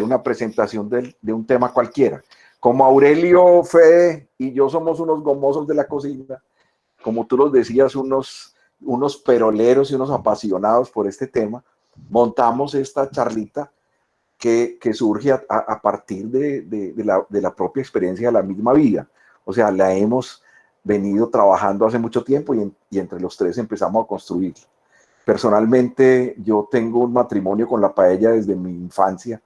una presentación de un tema cualquiera. Como Aurelio, Fede y yo somos unos gomosos de la cocina, como tú los decías, unos peroleros y unos apasionados por este tema, montamos esta charlita que surge a partir de la propia experiencia de la misma vida. O sea, la hemos venido trabajando hace mucho tiempo y entre los tres empezamos a construir. Personalmente, yo tengo un matrimonio con la paella desde mi infancia.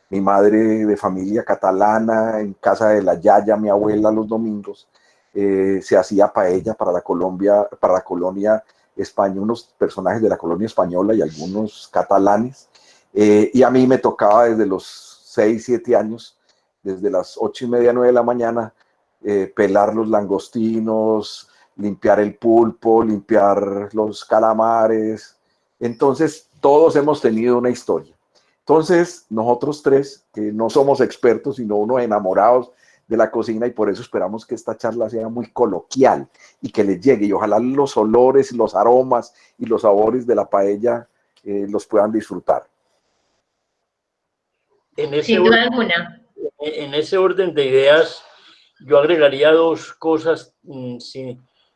Mi madre de familia catalana, en casa de la yaya, mi abuela los domingos, se hacía paella para la colonia española, unos personajes de la colonia española y algunos catalanes. Y a mí me tocaba desde los 6, 7 años, desde las 8:30, 9 de la mañana, pelar los langostinos, limpiar el pulpo, limpiar los calamares. Entonces, todos hemos tenido una historia. Entonces, nosotros tres, que no somos expertos, sino unos enamorados de la cocina, y por eso esperamos que esta charla sea muy coloquial y que les llegue, y ojalá los olores, los aromas y los sabores de la paella los puedan disfrutar. Sin duda alguna. En ese orden de ideas, yo agregaría dos cosas,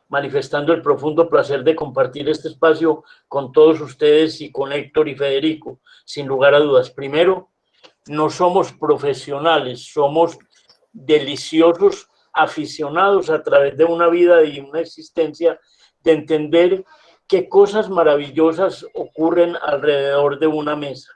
manifestando el profundo placer de compartir este espacio con todos ustedes y con Héctor y Federico, sin lugar a dudas. Primero, no somos profesionales, somos deliciosos aficionados a través de una vida y una existencia de entender qué cosas maravillosas ocurren alrededor de una mesa.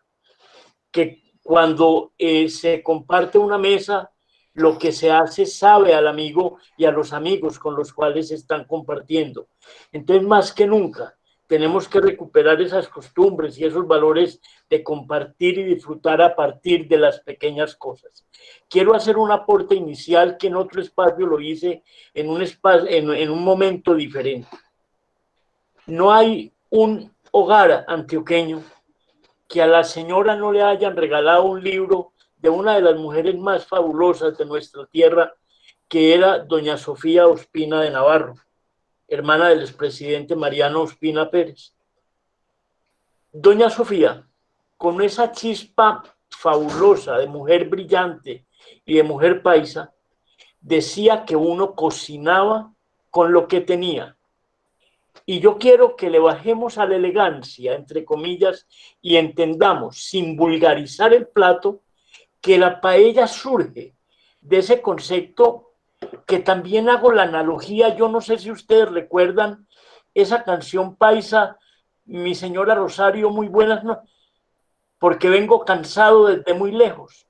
Que cuando se comparte una mesa, lo que se hace sabe al amigo y a los amigos con los cuales se están compartiendo. Entonces, más que nunca, tenemos que recuperar esas costumbres y esos valores de compartir y disfrutar a partir de las pequeñas cosas. Quiero hacer un aporte inicial que en otro espacio lo hice en un momento diferente. No hay un hogar antioqueño que a la señora no le hayan regalado un libro de una de las mujeres más fabulosas de nuestra tierra, que era doña Sofía Ospina de Navarro, hermana del expresidente Mariano Ospina Pérez. Doña Sofía, con esa chispa fabulosa de mujer brillante y de mujer paisa, decía que uno cocinaba con lo que tenía. Y yo quiero que le bajemos a la elegancia, entre comillas, y entendamos, sin vulgarizar el plato, que la paella surge de ese concepto que también hago la analogía. Yo no sé si ustedes recuerdan esa canción paisa, Mi Señora Rosario, muy buenas noches, porque vengo cansado desde muy lejos.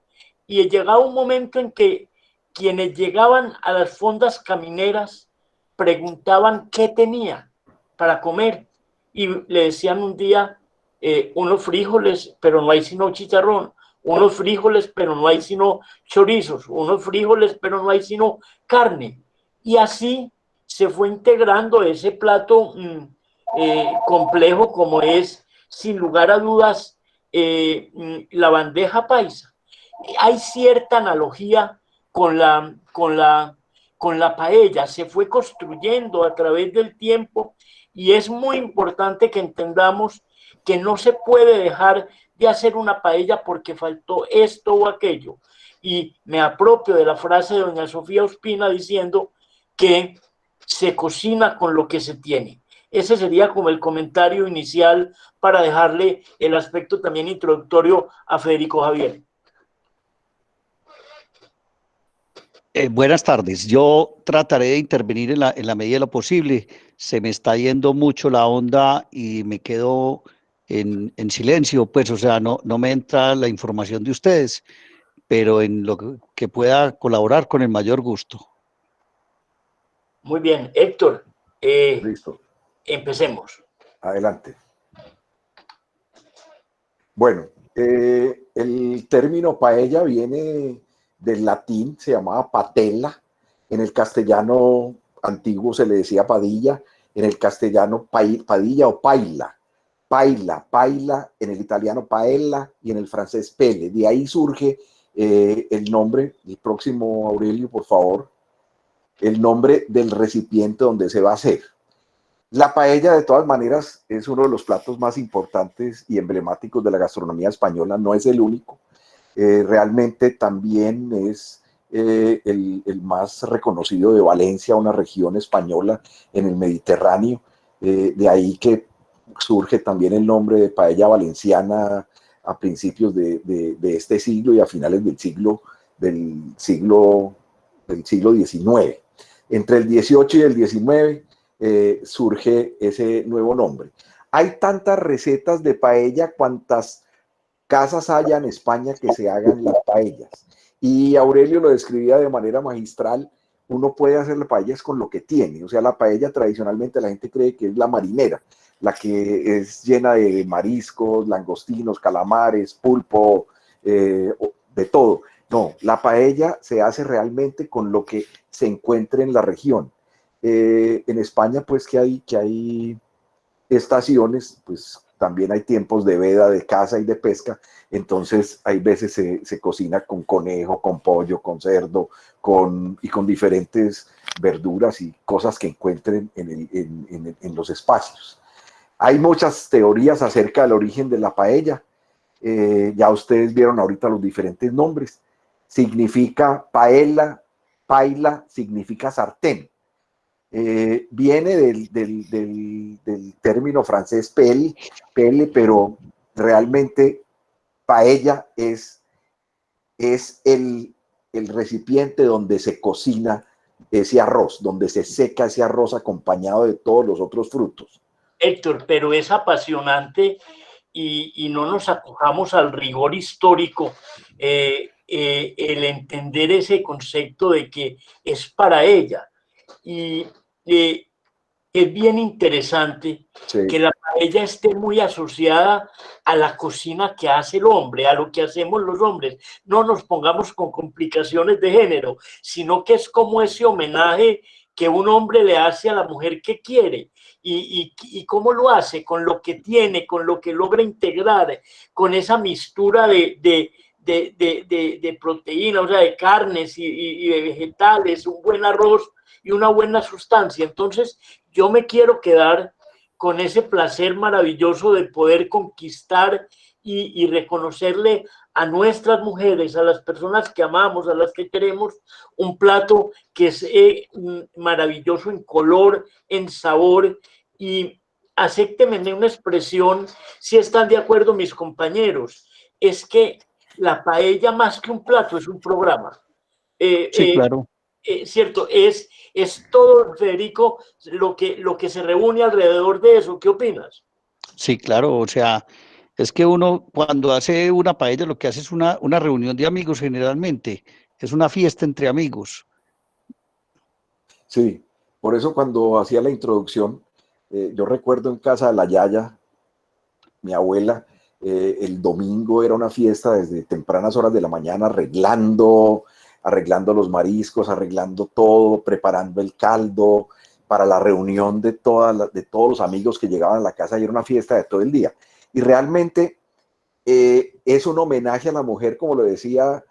Y llegaba un momento en que quienes llegaban a las fondas camineras preguntaban qué tenía para comer, y le decían un día unos frijoles, pero no hay sino chicharrón, unos frijoles, pero no hay sino chorizos, unos frijoles, pero no hay sino carne. Y así se fue integrando ese plato complejo como es, sin lugar a dudas, la bandeja paisa. Hay cierta analogía con la paella, se fue construyendo a través del tiempo, y es muy importante que entendamos que no se puede dejar de hacer una paella porque faltó esto o aquello. Y me apropio de la frase de doña Sofía Ospina diciendo que se cocina con lo que se tiene. Ese sería como el comentario inicial para dejarle el aspecto también introductorio a Federico Javier. Buenas tardes. Yo trataré de intervenir en la medida de lo posible. Se me está yendo mucho la onda y me quedo en silencio, pues, o sea, no me entra la información de ustedes, pero en lo que pueda colaborar con el mayor gusto. Muy bien, Héctor. Listo. Empecemos. Adelante. Bueno, el término paella viene del latín, se llamaba patella, en el castellano antiguo se le decía padilla, en el castellano padilla o paila, paila, en el italiano paella y en el francés pelle. De ahí surge el nombre, el próximo Aurelio, por favor, el nombre del recipiente donde se va a hacer. La paella, de todas maneras, es uno de los platos más importantes y emblemáticos de la gastronomía española, no es el único. realmente también es el más reconocido de Valencia, una región española en el Mediterráneo. De ahí que surge también el nombre de paella valenciana a principios de este siglo y a finales del siglo XIX. Entre el 18 y el 19 surge ese nuevo nombre. Hay tantas recetas de paella cuantas casas haya en España que se hagan las paellas. Y Aurelio lo describía de manera magistral. Uno puede hacer las paellas con lo que tiene. O sea, la paella tradicionalmente la gente cree que es la marinera, la que es llena de mariscos, langostinos, calamares, pulpo, de todo. No, la paella se hace realmente con lo que se encuentre en la región. En España, pues que hay estaciones, pues también hay tiempos de veda, de caza y de pesca, entonces hay veces se cocina con conejo, con pollo, con cerdo, y con diferentes verduras y cosas que encuentren en los espacios. Hay muchas teorías acerca del origen de la paella. Ya ustedes vieron ahorita los diferentes nombres. Significa paella, paila, significa sartén. Viene del término francés pelle, pero realmente paella es el recipiente donde se cocina ese arroz, donde se seca ese arroz acompañado de todos los otros frutos. Héctor, pero es apasionante y no nos acojamos al rigor histórico, el entender ese concepto de que es para ella. Y es bien interesante Sí. que la paella esté muy asociada a la cocina que hace el hombre, a lo que hacemos los hombres. No nos pongamos con complicaciones de género, sino que es como ese homenaje que un hombre le hace a la mujer que quiere. ¿Y cómo lo hace? Con lo que tiene, con lo que logra integrar, con esa mistura de proteína, o sea, de carnes y de vegetales, un buen arroz y una buena sustancia. Entonces, yo me quiero quedar con ese placer maravilloso de poder conquistar y reconocerle a nuestras mujeres, a las personas que amamos, a las que queremos, un plato que es maravilloso en color, en sabor. Y acéptenme una expresión, si están de acuerdo mis compañeros, es que la paella más que un plato es un programa. Sí, claro. Cierto, es todo, Federico, lo que se reúne alrededor de eso. ¿Qué opinas? Sí, claro, o sea, es que uno cuando hace una paella lo que hace es una reunión de amigos generalmente, es una fiesta entre amigos. Sí, por eso cuando hacía la introducción, yo recuerdo en casa de la Yaya, mi abuela, el domingo era una fiesta desde tempranas horas de la mañana, arreglando los mariscos, arreglando todo, preparando el caldo para la reunión de todos los amigos que llegaban a la casa, y era una fiesta de todo el día. Y realmente es un homenaje a la mujer, como le decía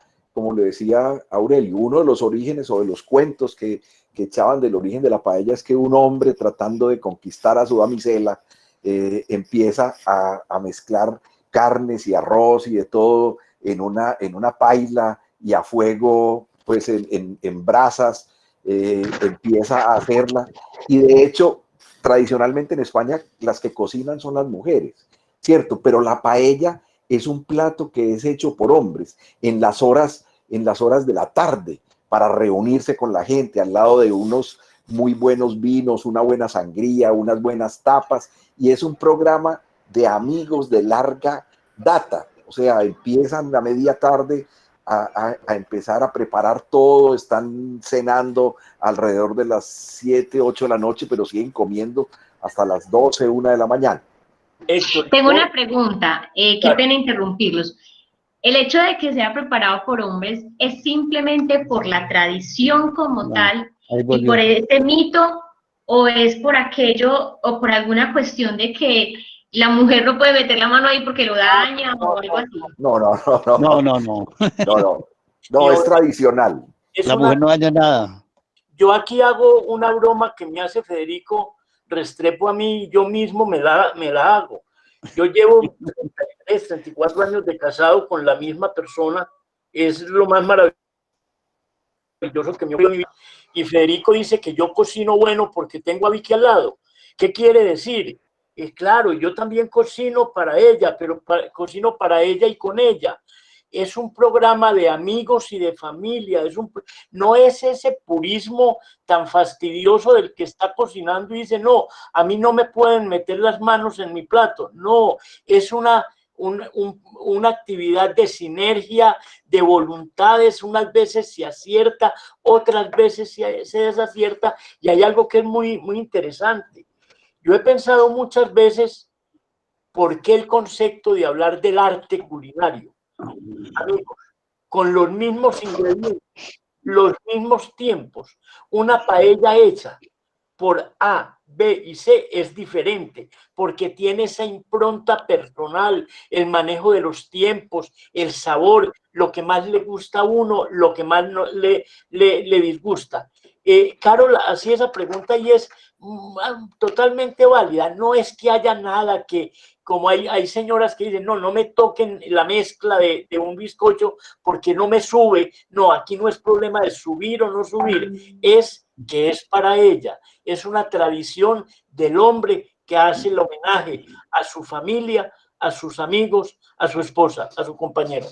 Aurelio. Uno de los orígenes o de los cuentos que echaban del origen de la paella es que un hombre, tratando de conquistar a su damisela, empieza a mezclar carnes y arroz y de todo en una paila y a fuego, pues en brasas, empieza a hacerla. Y de hecho, tradicionalmente en España las que cocinan son las mujeres, ¿cierto? Pero la paella es un plato que es hecho por hombres en las horas de la tarde, para reunirse con la gente al lado de unos muy buenos vinos, una buena sangría, unas buenas tapas, y es un programa de amigos de larga data. O sea, empiezan a media tarde a empezar a preparar todo, están cenando alrededor de las 7, 8 de la noche, pero siguen comiendo hasta las 12, 1 de la mañana. Tengo una pregunta, qué pena interrumpirlos. ¿El hecho de que sea preparado por hombres es simplemente por la tradición como tal y por este mito, o es por aquello o por alguna cuestión de que la mujer no puede meter la mano ahí porque lo daña o algo así? No, es tradicional. La mujer no daña nada. Yo aquí hago una broma que me hace Federico Restrepo a mí, yo mismo me la hago. Yo llevo 33, 34 años de casado con la misma persona, es lo más maravilloso que me ha vivido. Y Federico dice que yo cocino bueno porque tengo a Vicky al lado. ¿Qué quiere decir? Claro, yo también cocino para ella, pero cocino para ella y con ella. Es un programa de amigos y de familia, no es ese purismo tan fastidioso del que está cocinando y dice, no, a mí no me pueden meter las manos en mi plato. No, es una actividad de sinergia, de voluntades, unas veces se acierta, otras veces se desacierta, y hay algo que es muy, muy interesante. Yo he pensado muchas veces por qué el concepto de hablar del arte culinario. Amigos, con los mismos ingredientes, los mismos tiempos, una paella hecha por A, B y C es diferente, porque tiene esa impronta personal, el manejo de los tiempos, el sabor, lo que más le gusta a uno, lo que más no, le disgusta. Carol hacía esa pregunta y es totalmente válida. No es que haya nada que, como hay señoras que dicen, no me toquen la mezcla de un bizcocho porque no me sube. No, aquí no es problema de subir o no subir, es que es para ella. Es una tradición del hombre que hace el homenaje a su familia, a sus amigos, a su esposa, a su compañero.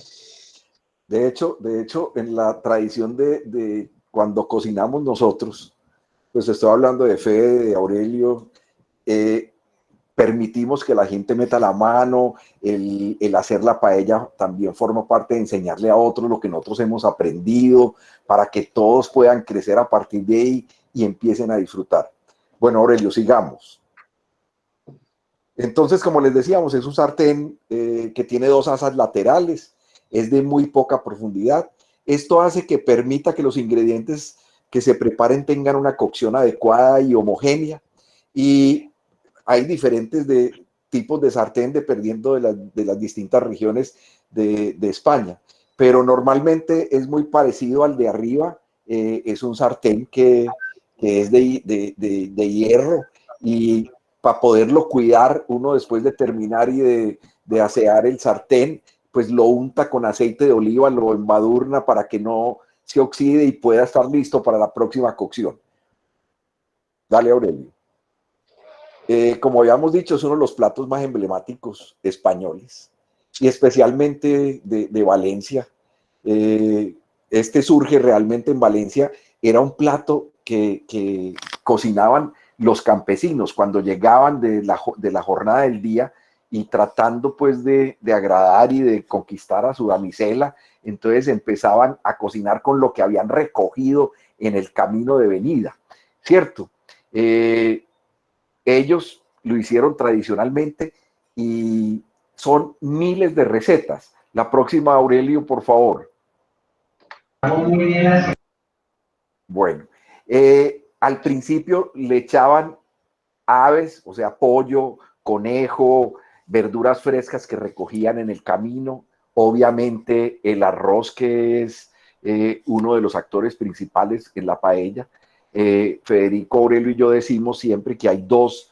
De hecho, en la tradición de cuando cocinamos nosotros, pues estoy hablando de Fede, de Aurelio, permitimos que la gente meta la mano, el hacer la paella también forma parte de enseñarle a otros lo que nosotros hemos aprendido, para que todos puedan crecer a partir de ahí y empiecen a disfrutar. Bueno, Aurelio, sigamos. Entonces, como les decíamos, es un sartén que tiene dos asas laterales, es de muy poca profundidad. Esto hace que permita que los ingredientes que se preparen tengan una cocción adecuada y homogénea. Y hay diferentes tipos de sartén dependiendo de las distintas regiones de España. Pero normalmente es muy parecido al de arriba. Es un sartén que es de hierro, y para poderlo cuidar, uno después de terminar y de asear el sartén, pues lo unta con aceite de oliva, lo embadurna para que no se oxide y pueda estar listo para la próxima cocción. Dale, Aurelio. Como habíamos dicho, es uno de los platos más emblemáticos españoles, y especialmente de Valencia. Este surge realmente en Valencia. Era un plato que cocinaban los campesinos cuando llegaban de la jornada del día, y tratando pues de agradar y de conquistar a su damisela, entonces empezaban a cocinar con lo que habían recogido en el camino de venida, ¿cierto? Ellos lo hicieron tradicionalmente y son miles de recetas. La próxima, Aurelio, por favor. Bueno, al principio le echaban aves, o sea, pollo, conejo, verduras frescas que recogían en el camino, obviamente el arroz, que es uno de los actores principales en la paella. Federico, Aurelio y yo decimos siempre que hay dos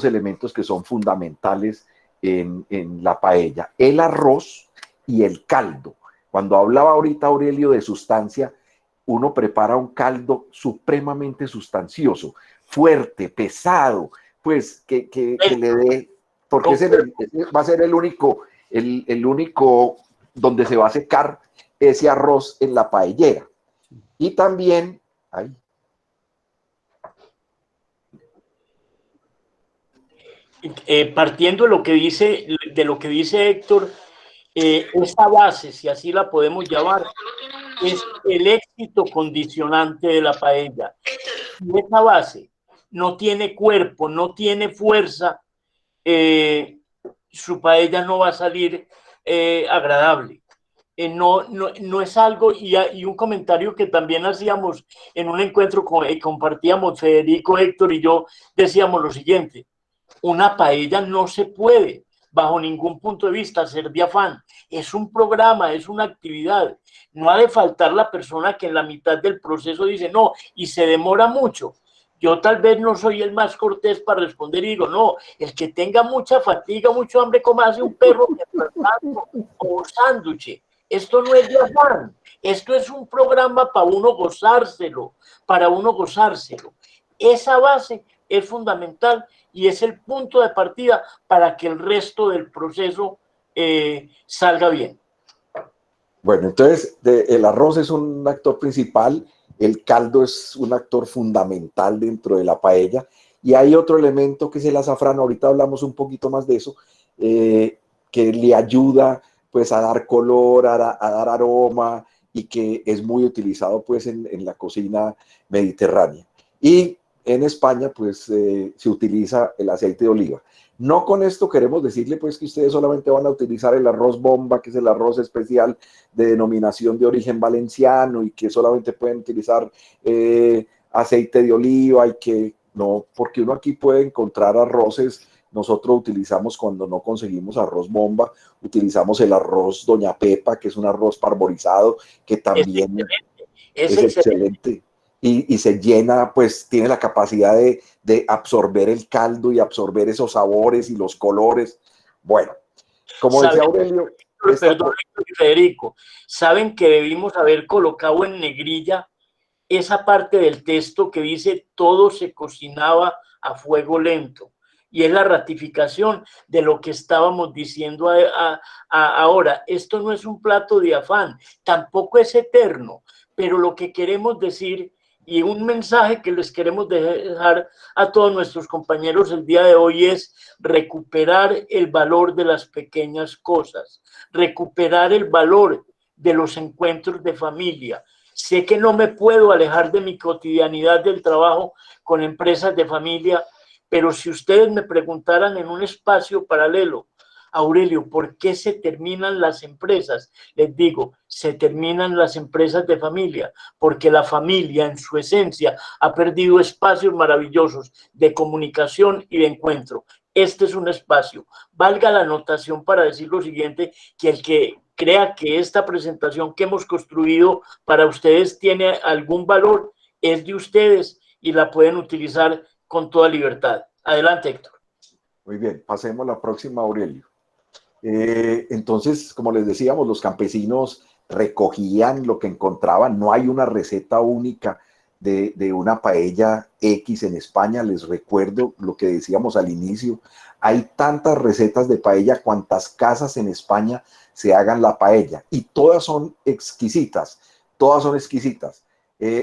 elementos que son fundamentales en la paella: el arroz y el caldo. Cuando hablaba ahorita Aurelio de sustancia, uno prepara un caldo supremamente sustancioso, fuerte, pesado, pues que le dé, porque ese va a ser el único donde se va a secar ese arroz en la paellera. Y también, partiendo de lo que dice Héctor, esta base, si así la podemos llamar, es el éxito condicionante de la paella. Si esa base no tiene cuerpo, no tiene fuerza, su paella no va a salir agradable. No es algo, y un comentario que también hacíamos en un encuentro, compartíamos Federico, Héctor y yo, decíamos lo siguiente: una paella no se puede bajo ningún punto de vista hacer de afán. Es un programa, es una actividad. No ha de faltar la persona que en la mitad del proceso dice no, y se demora mucho. Yo tal vez no soy el más cortés para responder y digo, no, el que tenga mucha fatiga, mucho hambre, comase un perro o un sándwich. Esto no es de afán, esto es un programa para uno gozárselo, Esa base es fundamental y es el punto de partida para que el resto del proceso salga bien. Bueno, entonces el arroz es un actor principal, el caldo es un actor fundamental dentro de la paella y hay otro elemento que es el azafrán, ahorita hablamos un poquito más de eso, que le ayuda pues a dar color, a dar aroma y que es muy utilizado pues en la cocina mediterránea. Y en España pues se utiliza el aceite de oliva. No con esto queremos decirle pues que ustedes solamente van a utilizar el arroz bomba, que es el arroz especial de denominación de origen valenciano y que solamente pueden utilizar aceite de oliva y que no, porque uno aquí puede encontrar arroces. Nosotros utilizamos cuando no conseguimos arroz bomba, utilizamos el arroz Doña Pepa, que es un arroz parborizado, que también es excelente. Y se llena, pues tiene la capacidad de absorber el caldo y absorber esos sabores y los colores. Bueno, como decía Aurelio... Perdón, Federico, ¿saben que debimos haber colocado en negrilla esa parte del texto que dice todo se cocinaba a fuego lento? Y es la ratificación de lo que estábamos diciendo ahora. Esto no es un plato de afán, tampoco es eterno, pero lo que queremos decir y un mensaje que les queremos dejar a todos nuestros compañeros el día de hoy es recuperar el valor de las pequeñas cosas, recuperar el valor de los encuentros de familia. Sé que no me puedo alejar de mi cotidianidad del trabajo con empresas de familia, pero si ustedes me preguntaran en un espacio paralelo, Aurelio, ¿por qué se terminan las empresas? Les digo, se terminan las empresas de familia, porque la familia en su esencia ha perdido espacios maravillosos de comunicación y de encuentro. Este es un espacio. Valga la anotación para decir lo siguiente, que el que crea que esta presentación que hemos construido para ustedes tiene algún valor, es de ustedes y la pueden utilizar con toda libertad. Adelante, Héctor. Muy bien, pasemos a la próxima, Aurelio. Entonces, como les decíamos, los campesinos recogían lo que encontraban. No hay una receta única de una paella X en España. Les recuerdo lo que decíamos al inicio. Hay tantas recetas de paella cuantas casas en España se hagan la paella y todas son exquisitas. Todas son exquisitas.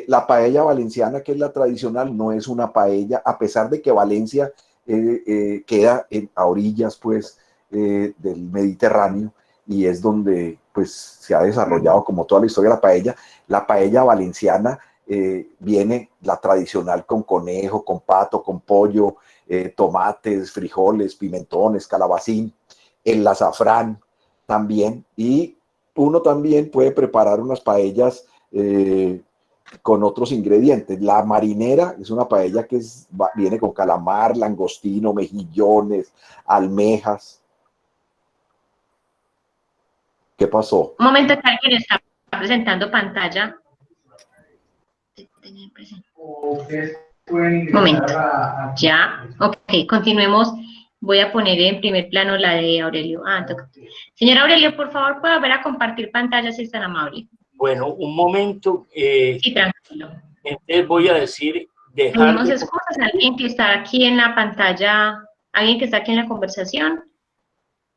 La paella valenciana, que es la tradicional, no es una paella, a pesar de que Valencia queda a orillas, pues, del Mediterráneo y es donde pues se ha desarrollado como toda la historia de la paella valenciana. Viene la tradicional con conejo, con pato, con pollo, tomates, frijoles, pimentones, calabacín, el azafrán también, y uno también puede preparar unas paellas con otros ingredientes. La marinera es una paella que viene con calamar, langostino, mejillones, almejas. ¿Qué pasó? Un momento, que alguien está presentando pantalla. Un momento. Ya, ok, continuemos. Voy a poner en primer plano la de Aurelio. Señor Aurelio, por favor, ¿puede volver a compartir pantalla si es tan amable? Bueno, un momento. Sí, tranquilo. Entonces voy a decir... Pedimos excusas a alguien que está aquí en la pantalla, alguien que está aquí en la conversación,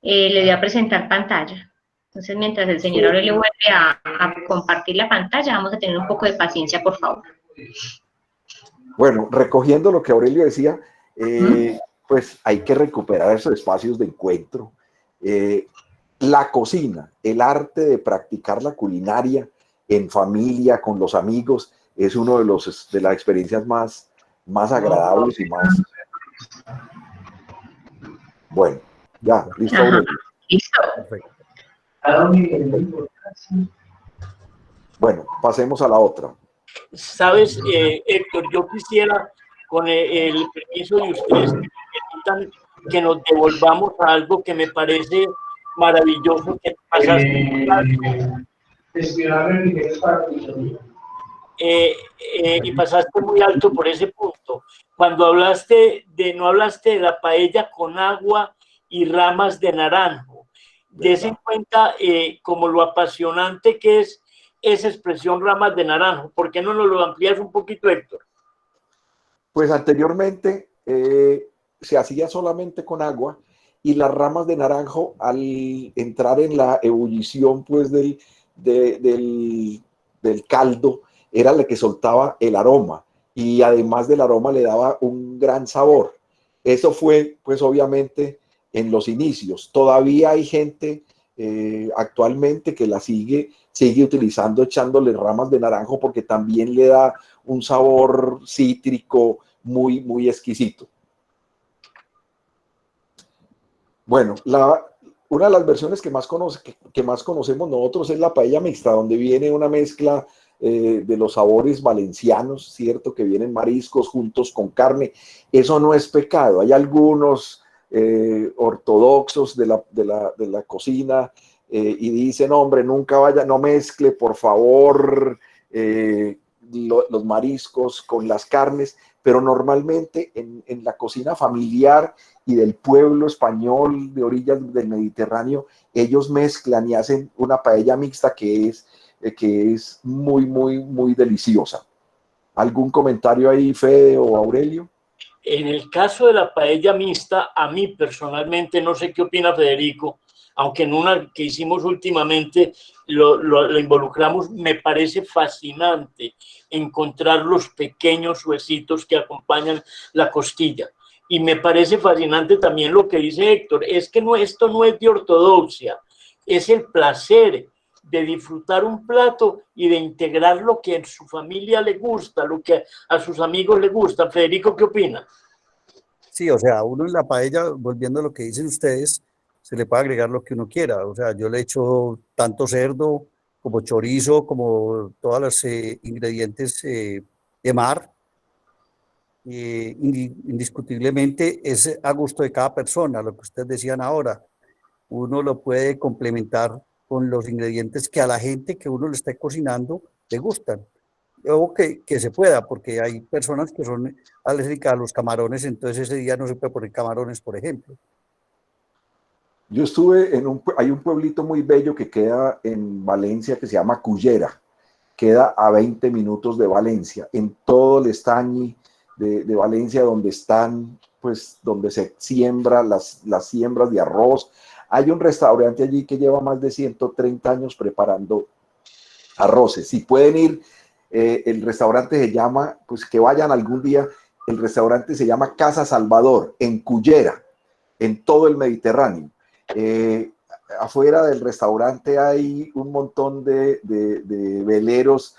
le voy a presentar pantalla. Entonces, mientras el señor Aurelio vuelve a compartir la pantalla, vamos a tener un poco de paciencia, por favor. Bueno, recogiendo lo que Aurelio decía, pues hay que recuperar esos espacios de encuentro. La cocina, el arte de practicar la culinaria en familia, con los amigos, es uno de las experiencias más agradables y más... Bueno, ya, listo, Aurelio. Listo. Perfecto. Bueno, pasemos a la otra. Sabes, Héctor, yo quisiera, con el permiso de ustedes, que nos devolvamos a algo que me parece maravilloso, que pasaste y pasaste muy alto por ese punto. pregunto, cuando hablaste no hablaste de la paella con agua y ramas de naranjo. Des en cuenta como lo apasionante que es esa expresión ramas de naranjo. ¿Por qué no nos lo amplías un poquito, Héctor? Pues anteriormente se hacía solamente con agua y las ramas de naranjo al entrar en la ebullición pues del caldo era la que soltaba el aroma y además del aroma le daba un gran sabor. Eso fue pues obviamente en los inicios. Todavía hay gente actualmente que la sigue utilizando echándole ramas de naranjo porque también le da un sabor cítrico muy, muy exquisito. Bueno, una de las versiones que más conocemos nosotros es la paella mixta, donde viene una mezcla de los sabores valencianos, ¿cierto? Que vienen mariscos juntos con carne. Eso no es pecado. Hay algunos ortodoxos de la cocina y dicen, hombre, nunca vaya, no mezcle, por favor, los mariscos con las carnes, pero normalmente en la cocina familiar y del pueblo español de orillas del Mediterráneo, ellos mezclan y hacen una paella mixta que es muy, muy, muy deliciosa. ¿Algún comentario ahí, Fede o Aurelio? En el caso de la paella mixta, a mí personalmente, no sé qué opina Federico, aunque en una que hicimos últimamente lo involucramos, me parece fascinante encontrar los pequeños huesitos que acompañan la costilla. Y me parece fascinante también lo que dice Héctor, es que esto no es de ortodoxia, es el placer de disfrutar un plato y de integrar lo que a su familia le gusta, lo que a sus amigos le gusta. Federico, ¿qué opina? Sí, o sea, uno en la paella, volviendo a lo que dicen ustedes, se le puede agregar lo que uno quiera. O sea, yo le echo tanto cerdo como chorizo, como todos los ingredientes de mar. Indiscutiblemente es a gusto de cada persona, lo que ustedes decían ahora. Uno lo puede complementar con los ingredientes que a la gente que uno le esté cocinando le gustan. O que se pueda, porque hay personas que son alérgicas a los camarones, entonces ese día no se puede poner camarones, por ejemplo. Yo estuve hay un pueblito muy bello que queda en Valencia que se llama Cullera, queda a 20 minutos de Valencia, en todo el estañi de Valencia donde donde se siembra las siembras de arroz. Hay un restaurante allí que lleva más de 130 años preparando arroces. Si pueden ir, el restaurante se llama, pues que vayan algún día, el restaurante se llama Casa Salvador, en Cullera, en todo el Mediterráneo. Afuera del restaurante hay un montón de veleros,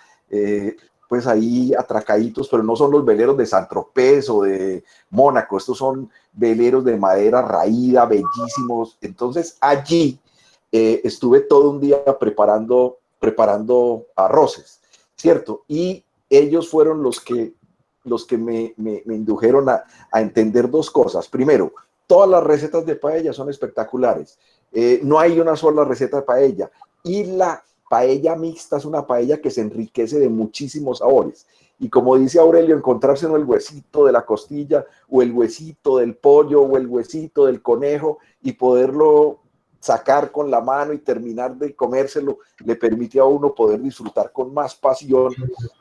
pues ahí atracaditos, pero no son los veleros de Saint-Tropez o de Mónaco, estos son veleros de madera raída, bellísimos. Entonces allí estuve todo un día preparando arroces, ¿cierto? Y ellos fueron los que me indujeron a entender dos cosas. Primero, todas las recetas de paella son espectaculares. No hay una sola receta de paella. Y la paella mixta es una paella que se enriquece de muchísimos sabores. Y como dice Aurelio, encontrarse en el huesito de la costilla o el huesito del pollo o el huesito del conejo y poderlo sacar con la mano y terminar de comérselo, le permite a uno poder disfrutar con más pasión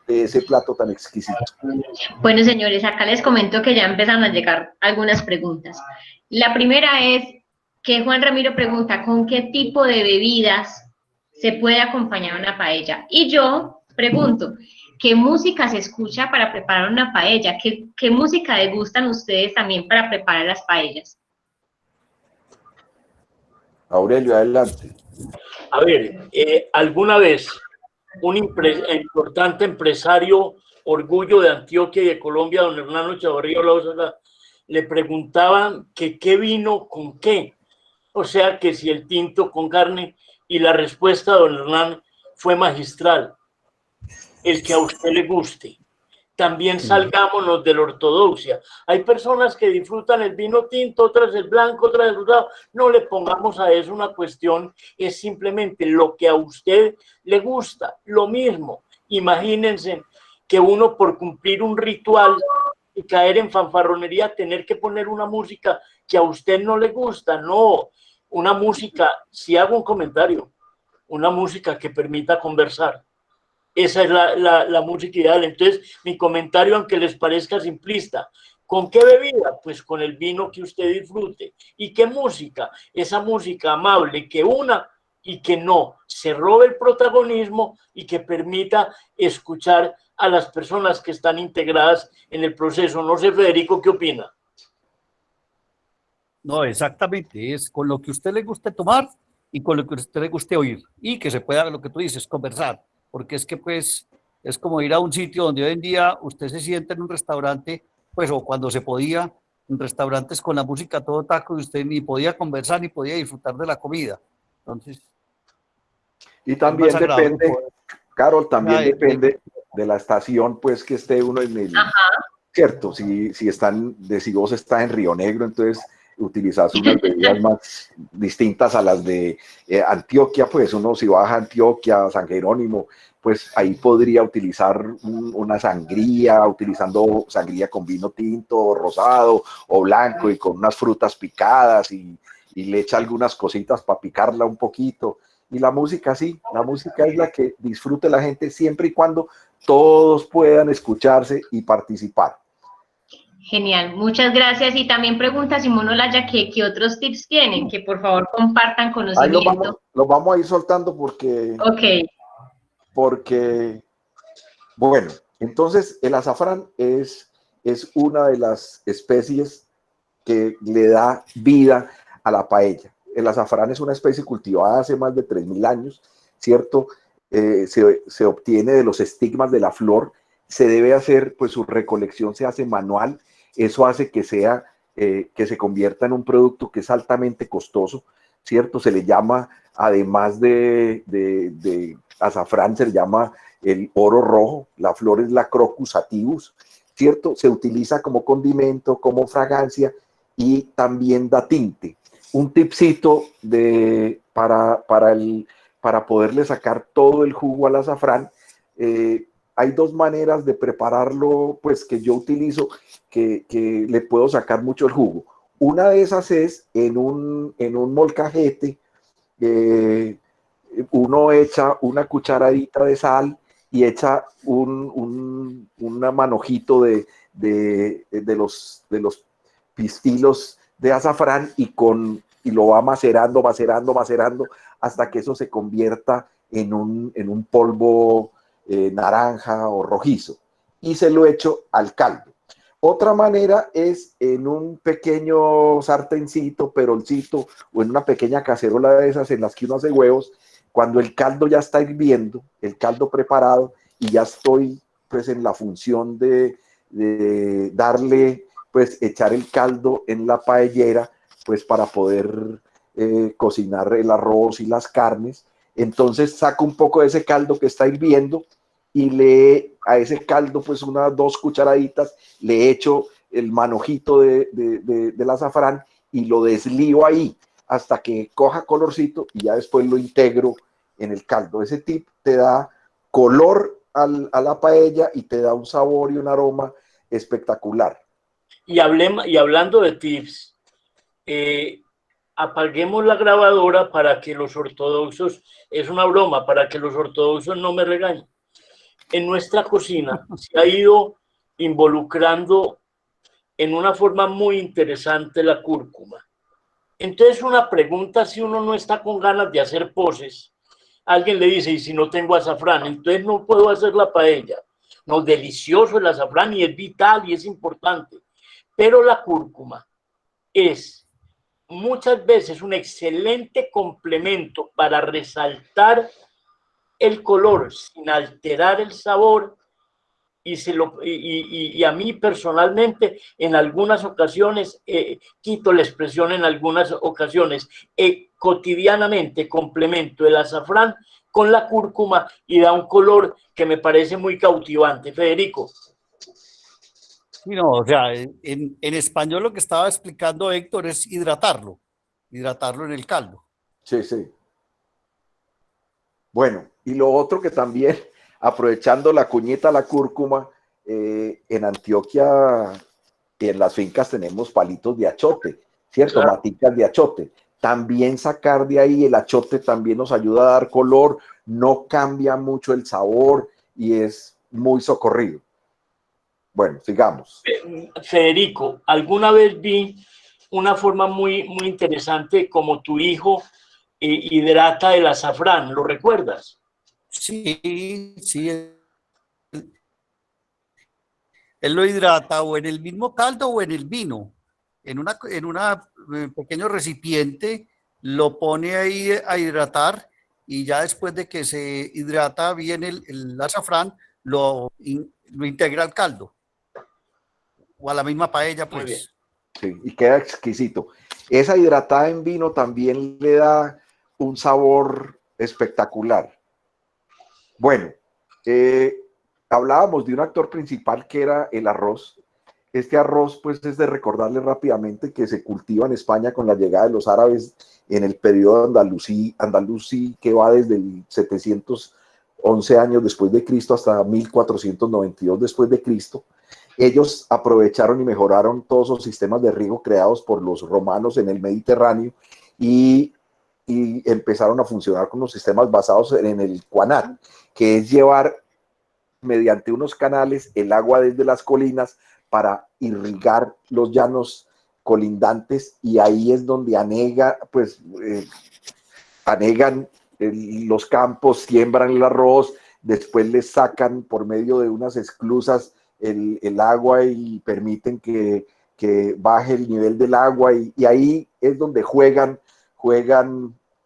de ese plato tan exquisito. Bueno, señores, acá les comento que ya empiezan a llegar algunas preguntas. La primera es que Juan Ramiro pregunta, ¿con qué tipo de bebidas se puede acompañar una paella? Y yo pregunto, ¿qué música se escucha para preparar una paella? ¿Qué música les gustan ustedes también para preparar las paellas? Aurelio, adelante. A ver, alguna vez un importante empresario, orgullo de Antioquia y de Colombia, don Hernán Chavarría Olaoza, le preguntaban que qué vino con qué. O sea, que si el tinto con carne, y la respuesta de don Hernán fue magistral. El que a usted le guste. También salgámonos de la ortodoxia. Hay personas que disfrutan el vino tinto, otras el blanco, otras el rosado. No le pongamos a eso una cuestión, es simplemente lo que a usted le gusta. Lo mismo, imagínense que uno por cumplir un ritual y caer en fanfarronería, tener que poner una música que a usted no le gusta, no, una música, si hago un comentario, una música que permita conversar. Esa es la música ideal. Entonces, mi comentario, aunque les parezca simplista, ¿con qué bebida? Pues con el vino que usted disfrute. ¿Y qué música? Esa música amable que una y que no se robe el protagonismo y que permita escuchar a las personas que están integradas en el proceso. No sé, Federico, ¿qué opina? No, exactamente, es con lo que a usted le guste tomar y con lo que a usted le guste oír y que se pueda, lo que tú dices, conversar, porque es que pues es como ir a un sitio donde hoy en día usted se sienta en un restaurante, pues o cuando se podía, en restaurantes con la música a todo taco y usted ni podía conversar ni podía disfrutar de la comida. Entonces, Y es más también agradable depende, poder. Carol, también depende de la estación, pues que esté uno en el, cierto, si vos estás en Río Negro, entonces utilizas unas bebidas más distintas a las de Antioquia, pues uno si baja a Antioquia, San Jerónimo, pues ahí podría utilizar una sangría, utilizando sangría con vino tinto, rosado o blanco y con unas frutas picadas y le echa algunas cositas para picarla un poquito. Y la música sí, la música es la que disfrute la gente siempre y cuando todos puedan escucharse y participar. Genial, muchas gracias. Y también pregunta Simón Olaya qué otros tips tienen, que por favor compartan Ahí conocimiento. lo vamos a ir soltando porque, bueno, entonces el azafrán es una de las especies que le da vida a la paella. El azafrán es una especie cultivada hace más de 3.000 años, ¿cierto? Se obtiene de los estigmas de la flor, se debe hacer, pues su recolección se hace manual, eso hace que se convierta en un producto que es altamente costoso, ¿cierto? Se le llama, además de azafrán, se le llama el oro rojo, la flor es la Crocus sativus, ¿cierto? Se utiliza como condimento, como fragancia y también da tinte. Un tipcito para poderle sacar todo el jugo al azafrán. Hay dos maneras de prepararlo, pues que yo utilizo, que le puedo sacar mucho el jugo. Una de esas es en un molcajete, uno echa una cucharadita de sal y echa un manojito de los pistilos de azafrán y lo va macerando hasta que eso se convierta en un polvo naranja o rojizo. Y se lo echo al caldo. Otra manera es en un pequeño sartencito, perolcito o en una pequeña cacerola de esas en las que uno hace huevos, cuando el caldo ya está hirviendo, el caldo preparado, y ya estoy pues en la función de darle, pues echar el caldo en la paellera, pues para poder cocinar el arroz y las carnes. Entonces saco un poco de ese caldo que está hirviendo y a ese caldo pues unas 2 cucharaditas le echo el manojito del azafrán y lo deslío ahí hasta que coja colorcito y ya después lo integro en el caldo. Ese tip te da color a la paella y te da un sabor y un aroma espectacular. Y hablando de tips, apaguemos la grabadora para que los ortodoxos, es una broma, para que los ortodoxos no me regañen. En nuestra cocina se ha ido involucrando en una forma muy interesante la cúrcuma. Entonces, una pregunta, si uno no está con ganas de hacer poses, alguien le dice, y si no tengo azafrán, entonces no puedo hacer la paella. No, delicioso el azafrán y es vital y es importante. Pero la cúrcuma es muchas veces un excelente complemento para resaltar el color sin alterar el sabor y a mí personalmente en algunas ocasiones quito la expresión en algunas ocasiones cotidianamente complemento el azafrán con la cúrcuma y da un color que me parece muy cautivante. Federico. No, o sea, en español lo que estaba explicando Héctor es hidratarlo en el caldo. Sí, sí. Bueno, y lo otro que también, aprovechando la cuñita, la cúrcuma, en Antioquia en las fincas tenemos palitos de achote, ¿cierto? Claro. Maticas de achote. También sacar de ahí el achote también nos ayuda a dar color, no cambia mucho el sabor y es muy socorrido. Bueno, sigamos. Federico, alguna vez vi una forma muy interesante como tu hijo hidrata el azafrán, ¿lo recuerdas? Sí, sí. Él lo hidrata o en el mismo caldo o en el vino. En una pequeño recipiente lo pone ahí a hidratar y ya después de que se hidrata bien el azafrán, lo integra al caldo o a la misma paella, Muy bien. pues. Sí, y queda exquisito. Esa hidratada en vino también le da un sabor espectacular. Bueno, hablábamos de un actor principal que era el arroz. Este arroz, pues, es de recordarle rápidamente que se cultiva en España con la llegada de los árabes en el periodo andalusí que va desde el 711 años después de Cristo hasta 1492 después de Cristo. Ellos aprovecharon y mejoraron todos los sistemas de riego creados por los romanos en el Mediterráneo y empezaron a funcionar con los sistemas basados en el Quanat, que es llevar mediante unos canales el agua desde las colinas para irrigar los llanos colindantes, y ahí es donde anegan los campos, siembran el arroz, después les sacan por medio de unas esclusas el agua y permiten que baje el nivel del agua, y ahí es donde juegan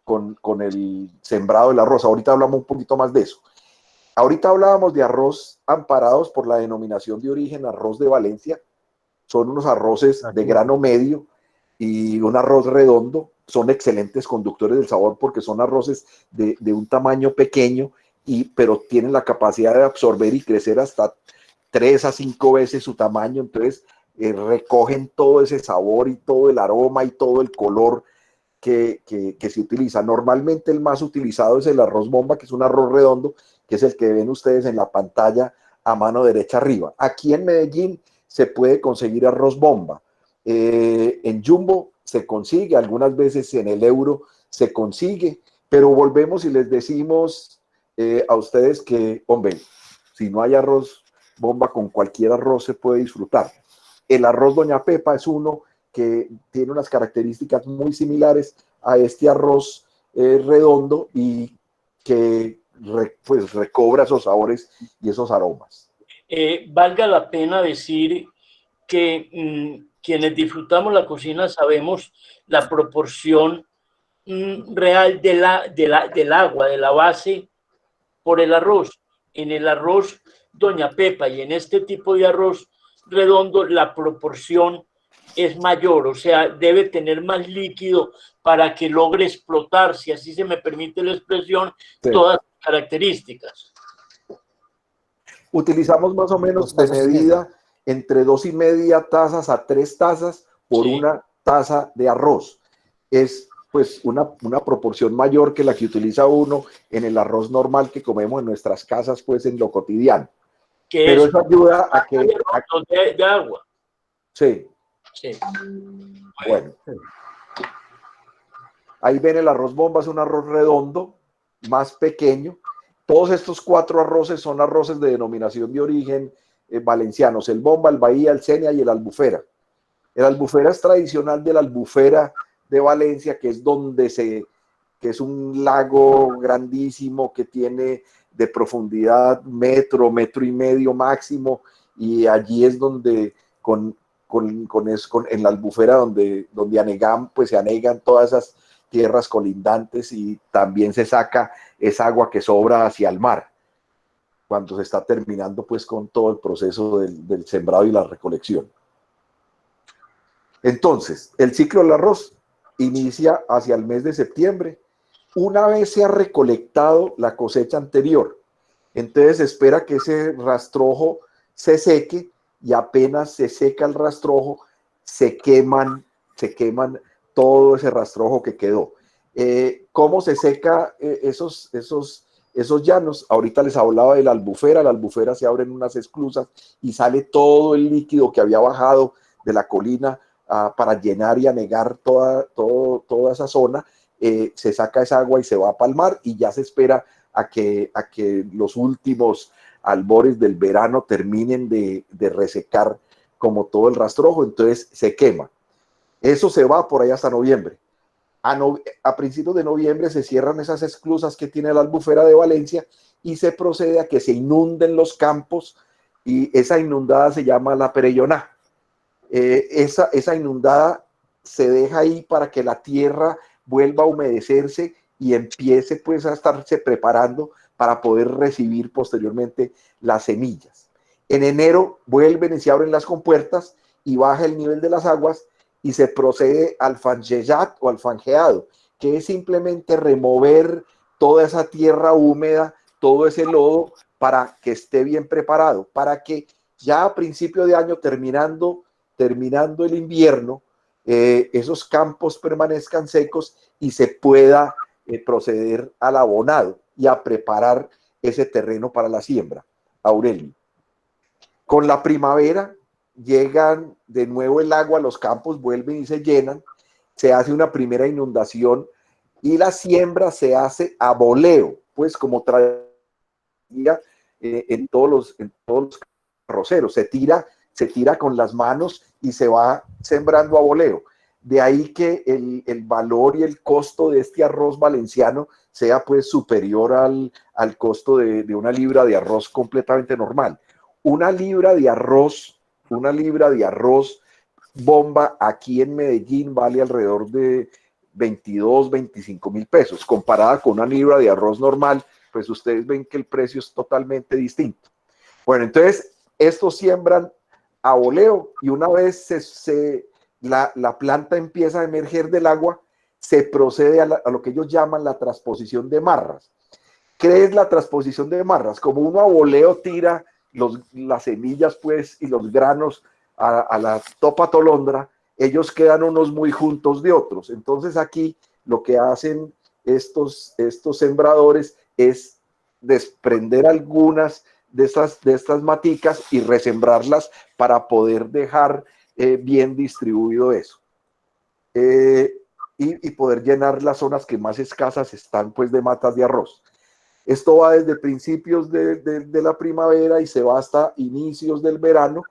con el sembrado del arroz. Ahorita hablamos un poquito más de eso. Ahorita hablábamos de arroz amparados por la denominación de origen arroz de Valencia. Son unos arroces de grano medio y un arroz redondo. Son excelentes conductores del sabor porque son arroces de un tamaño pequeño, pero tienen la capacidad de absorber y crecer hasta 3 a 5 veces su tamaño. Entonces recogen todo ese sabor y todo el aroma y todo el color que se utiliza. Normalmente el más utilizado es el arroz bomba, que es un arroz redondo, que es el que ven ustedes en la pantalla a mano derecha arriba. Aquí en Medellín se puede conseguir arroz bomba. En Jumbo se consigue, algunas veces en el Euro se consigue, pero volvemos y les decimos a ustedes que, hombre, si no hay arroz bomba, con cualquier arroz se puede disfrutar. El arroz Doña Pepa es uno que tiene unas características muy similares a este arroz redondo y que pues recobra esos sabores y esos aromas. Valga la pena decir que quienes disfrutamos la cocina sabemos la proporción real del agua, de la base por el arroz. En el arroz Doña Pepa y en este tipo de arroz redondo la proporción es mayor, o sea, debe tener más líquido para que logre explotar, si así se me permite la expresión, sí, todas las características. Utilizamos más o menos de medida entre 2,5 tazas a 3 tazas por una taza de arroz. Es pues una proporción mayor que la que utiliza uno en el arroz normal que comemos en nuestras casas, pues en lo cotidiano. Pero eso ayuda a que... de agua. Sí. Sí. Bueno. Ahí ven el arroz bomba, es un arroz redondo, más pequeño. Todos estos 4 arroces son arroces de denominación de origen valencianos: el bomba, el bahía, el cenia y el albufera. El albufera es tradicional de la albufera de Valencia, que es que es un lago grandísimo que tiene de profundidad metro y medio máximo, y allí es donde en la albufera donde anegan, pues se anegan todas esas tierras colindantes, y también se saca esa agua que sobra hacia el mar cuando se está terminando pues con todo el proceso del sembrado y la recolección. Entonces, el ciclo del arroz inicia hacia el mes de septiembre, una vez se ha recolectado la cosecha anterior. Entonces se espera que ese rastrojo se seque, y apenas se seca el rastrojo, se queman todo ese rastrojo que quedó. ¿Cómo se seca esos llanos? Ahorita les hablaba de la albufera. La albufera se abren unas esclusas y sale todo el líquido que había bajado la colina para llenar y anegar toda esa zona. Se saca esa agua y se va para el mar, y ya se espera a que los últimos albores del verano terminen de resecar como todo el rastrojo, entonces se quema. Eso se va por ahí hasta noviembre. A principios de noviembre se cierran esas esclusas que tiene la Albufera de Valencia y se procede a que se inunden los campos, y esa inundada se llama la Perelloná. Esa inundada se deja ahí para que la tierra vuelva a humedecerse y empiece pues a estarse preparando para poder recibir posteriormente las semillas. En enero vuelven y se abren las compuertas y baja el nivel de las aguas, y se procede al fangellat o al fangeado, que es simplemente remover toda esa tierra húmeda, todo ese lodo, para que esté bien preparado, para que ya a principio de año, terminando el invierno, esos campos permanezcan secos y se pueda proceder al abonado y a preparar ese terreno para la siembra. Aurelio. Con la primavera llegan de nuevo el agua, los campos vuelven y se llenan, se hace una primera inundación y la siembra se hace a voleo, pues como traía en todos los arroceros, se tira con las manos y se va sembrando a voleo. De ahí que el valor y el costo de este arroz valenciano sea pues superior al costo de una libra de arroz completamente normal. Una libra de arroz bomba aquí en Medellín vale alrededor de 22, 25 mil pesos. Comparada con una libra de arroz normal, pues ustedes ven que el precio es totalmente distinto. Bueno, entonces estos siembran a voleo, y una vez la planta empieza a emerger del agua, se procede a lo que ellos llaman la transposición de marras. ¿Qué es la transposición de marras? Como uno a voleo tira las semillas pues y los granos a la topa tolondra, ellos quedan unos muy juntos de otros. Entonces aquí lo que hacen estos sembradores es desprender algunas de estas maticas y resembrarlas para poder dejar bien distribuido eso. Y poder llenar las zonas que más escasas están pues de matas de arroz. Esto va desde principios de la primavera y se va hasta inicios del verano,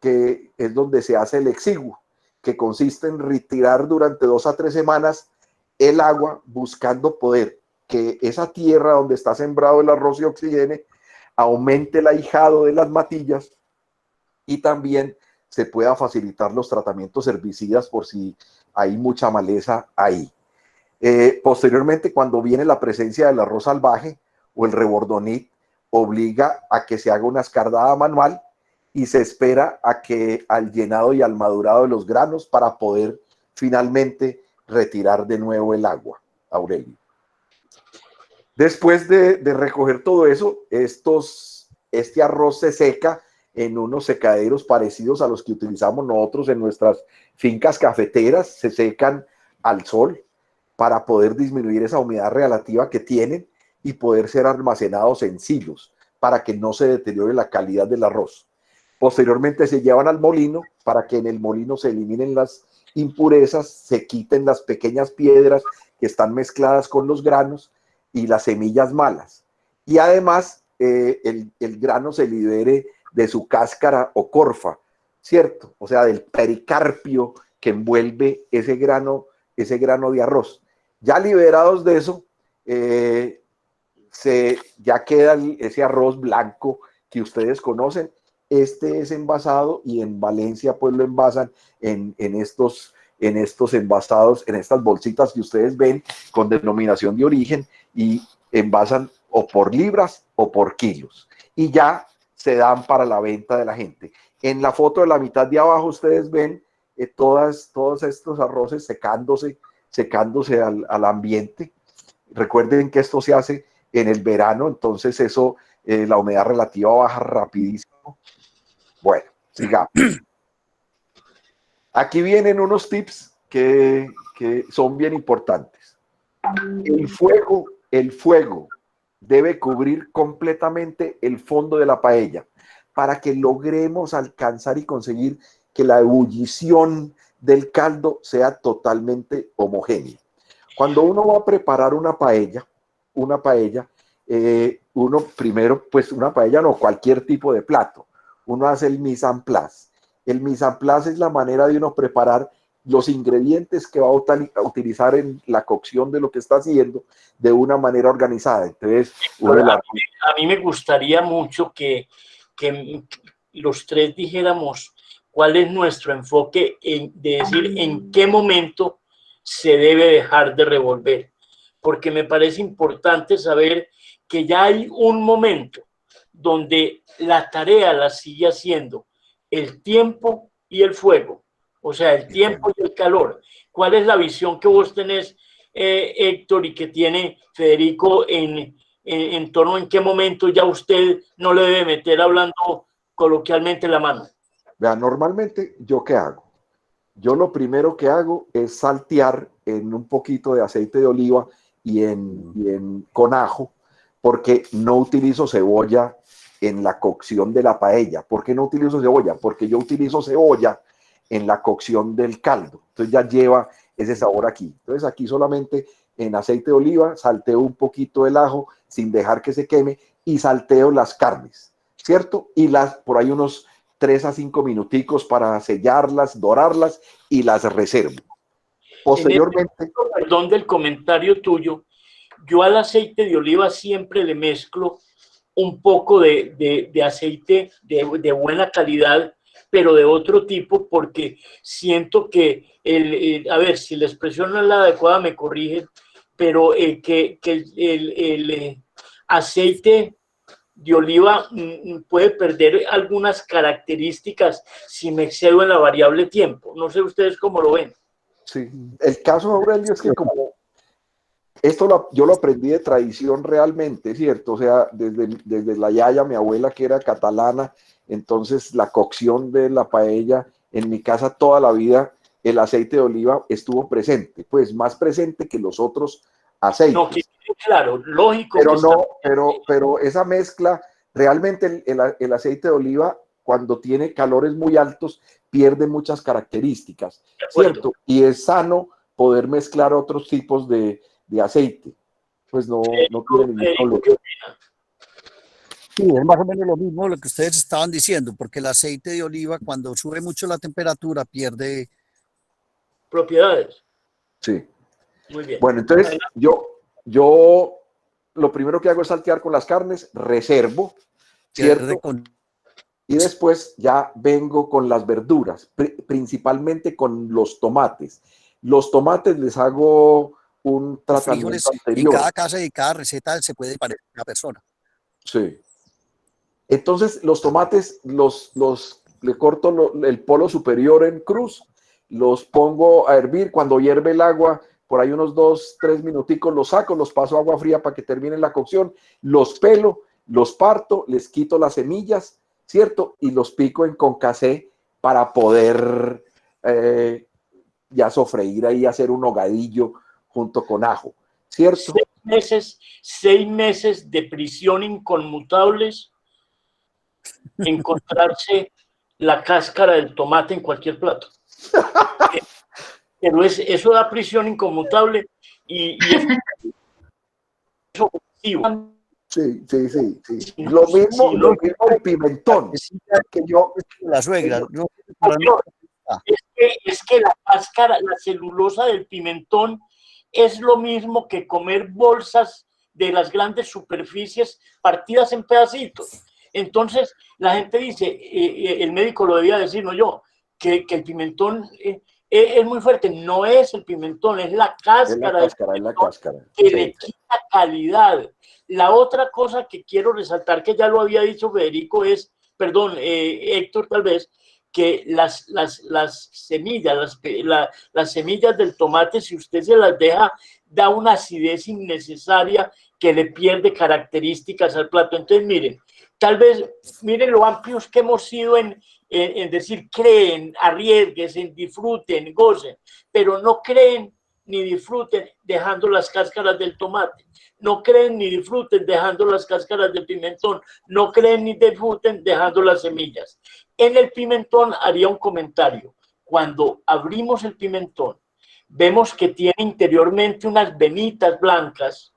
que es donde se hace el exiguo, que consiste en retirar durante 2 a 3 semanas el agua, buscando poder que esa tierra donde está sembrado el arroz se oxigene, aumente el ahijado de las matillas, y también se pueda facilitar los tratamientos herbicidas por si hay mucha maleza ahí. Posteriormente, cuando viene la presencia del arroz salvaje o el rebordonit, obliga a que se haga una escardada manual y se espera al llenado y al madurado de los granos para poder finalmente retirar de nuevo el agua. Aurelio. Después de recoger todo eso, este arroz se seca en unos secaderos parecidos a los que utilizamos nosotros en nuestras fincas cafeteras. Se secan al sol para poder disminuir esa humedad relativa que tienen y poder ser almacenados en silos para que no se deteriore la calidad del arroz. Posteriormente se llevan al molino para que en el molino se eliminen las impurezas, se quiten las pequeñas piedras que están mezcladas con los granos y las semillas malas. Y además el grano se libere de su cáscara o corfa, ¿cierto? O sea, del pericarpio que envuelve ese grano de arroz. Ya liberados de eso, ya queda ese arroz blanco que ustedes conocen. Este es envasado y en Valencia pues lo envasan en estos envasados, en estas bolsitas que ustedes ven con denominación de origen, y envasan o por libras o por kilos y ya se dan para la venta de la gente. En la foto de la mitad de abajo ustedes ven todos estos arroces secándose al ambiente. Recuerden que esto se hace en el verano, entonces eso, la humedad relativa baja rapidísimo. Bueno, sigamos. Aquí vienen unos tips que son bien importantes. El fuego debe cubrir completamente el fondo de la paella para que logremos alcanzar y conseguir que la ebullición del caldo sea totalmente homogénea. Cuando uno va a preparar una paella, uno primero, pues una paella no, cualquier tipo de plato, uno hace el mise en place. El mise en place es la manera de uno preparar los ingredientes que va a utilizar en la cocción de lo que está haciendo de una manera organizada. Entonces, a mí me gustaría mucho que los tres dijéramos cuál es nuestro enfoque de decir en qué momento se debe dejar de revolver, porque me parece importante saber que ya hay un momento donde la tarea la sigue haciendo el tiempo y el fuego, o sea, el tiempo y el calor. ¿Cuál es la visión que vos tenés, Héctor, y que tiene Federico en torno a en qué momento ya usted no le debe meter, hablando coloquialmente, la mano? Vea, normalmente, ¿yo qué hago? Yo lo primero que hago es saltear en un poquito de aceite de oliva con ajo, porque no utilizo cebolla en la cocción de la paella. ¿Por qué no utilizo cebolla? Porque yo utilizo cebolla en la cocción del caldo. Entonces ya lleva ese sabor aquí. Entonces aquí solamente en aceite de oliva salteo un poquito el ajo sin dejar que se queme y salteo las carnes, ¿cierto? Y por ahí unos 3 a 5 minuticos para sellarlas, dorarlas y las reservo. Posteriormente... Perdón del comentario tuyo, yo al aceite de oliva siempre le mezclo un poco de aceite de buena calidad, pero de otro tipo, porque siento que, a ver, si la expresión no es la adecuada, me corrigen, pero que el aceite de oliva puede perder algunas características si me excedo en la variable tiempo. No sé ustedes cómo lo ven. Sí, el caso, Aurelio, es que como yo lo aprendí de tradición realmente, ¿cierto? O sea, desde la yaya, mi abuela, que era catalana, entonces la cocción de la paella, en mi casa toda la vida, el aceite de oliva estuvo presente, pues más presente que los otros aceites. No, claro, lógico. Pero esa mezcla, realmente el aceite de oliva, cuando tiene calores muy altos, pierde muchas características, ¿cierto? Y es sano poder mezclar otros tipos de aceite. Pues no tiene ningún problema. Sí, es más o menos lo mismo lo que ustedes estaban diciendo, porque el aceite de oliva, cuando sube mucho la temperatura, pierde propiedades. Sí. Muy bien. Bueno, entonces yo lo primero que hago es saltear con las carnes, reservo, ¿cierto? Y después ya vengo con las verduras, principalmente con los tomates. Los tomates les hago un tratamiento anterior. En cada casa y cada receta se puede parecer a una persona. Sí. Entonces los tomates le corto el polo superior en cruz, los pongo a hervir. Cuando hierve el agua, por ahí unos 2, 3 minuticos, los saco, los paso a agua fría para que termine la cocción, los pelo, los parto, les quito las semillas, ¿cierto? Y los pico en concassé para poder ya sofreír ahí, hacer un hogadillo junto con ajo, ¿cierto? 6 meses de prisión inconmutables, encontrarse la cáscara del tomate en cualquier plato. Pero eso da prisión inconmutable y es ofensivo. Sí. Lo mismo el pimentón. Que yo, la suegra. No, es que la cáscara, la celulosa del pimentón es lo mismo que comer bolsas de las grandes superficies partidas en pedacitos. Entonces, la gente dice, el médico lo debía decir, no yo, que el pimentón es muy fuerte. No es el pimentón, es la cáscara, es la cáscara. Que le quita calidad. La otra cosa que quiero resaltar, que ya lo había dicho Federico, es, perdón, Héctor, tal vez, que las semillas, las semillas del tomate, si usted se las deja, da una acidez innecesaria que le pierde características al plato. Entonces, miren, tal vez, miren lo amplios que hemos sido en decir, creen, arriesguen, disfruten, gocen, pero no creen ni disfruten dejando las cáscaras del tomate. No creen ni disfruten dejando las cáscaras del pimentón. No creen ni disfruten dejando las semillas. En el pimentón haría un comentario. Cuando abrimos el pimentón, vemos que tiene interiormente unas venitas blancas.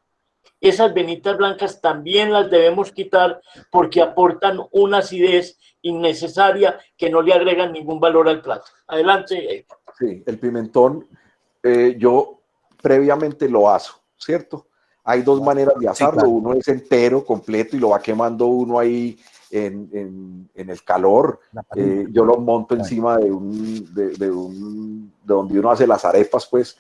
Esas venitas blancas también las debemos quitar porque aportan una acidez innecesaria que no le agregan ningún valor al plato. Adelante. Sí, el pimentón yo previamente lo aso, ¿cierto? Hay dos maneras de asarlo. Sí, claro. Uno es entero, completo, y lo va quemando uno ahí en el calor. Yo lo monto encima de donde uno hace las arepas, pues.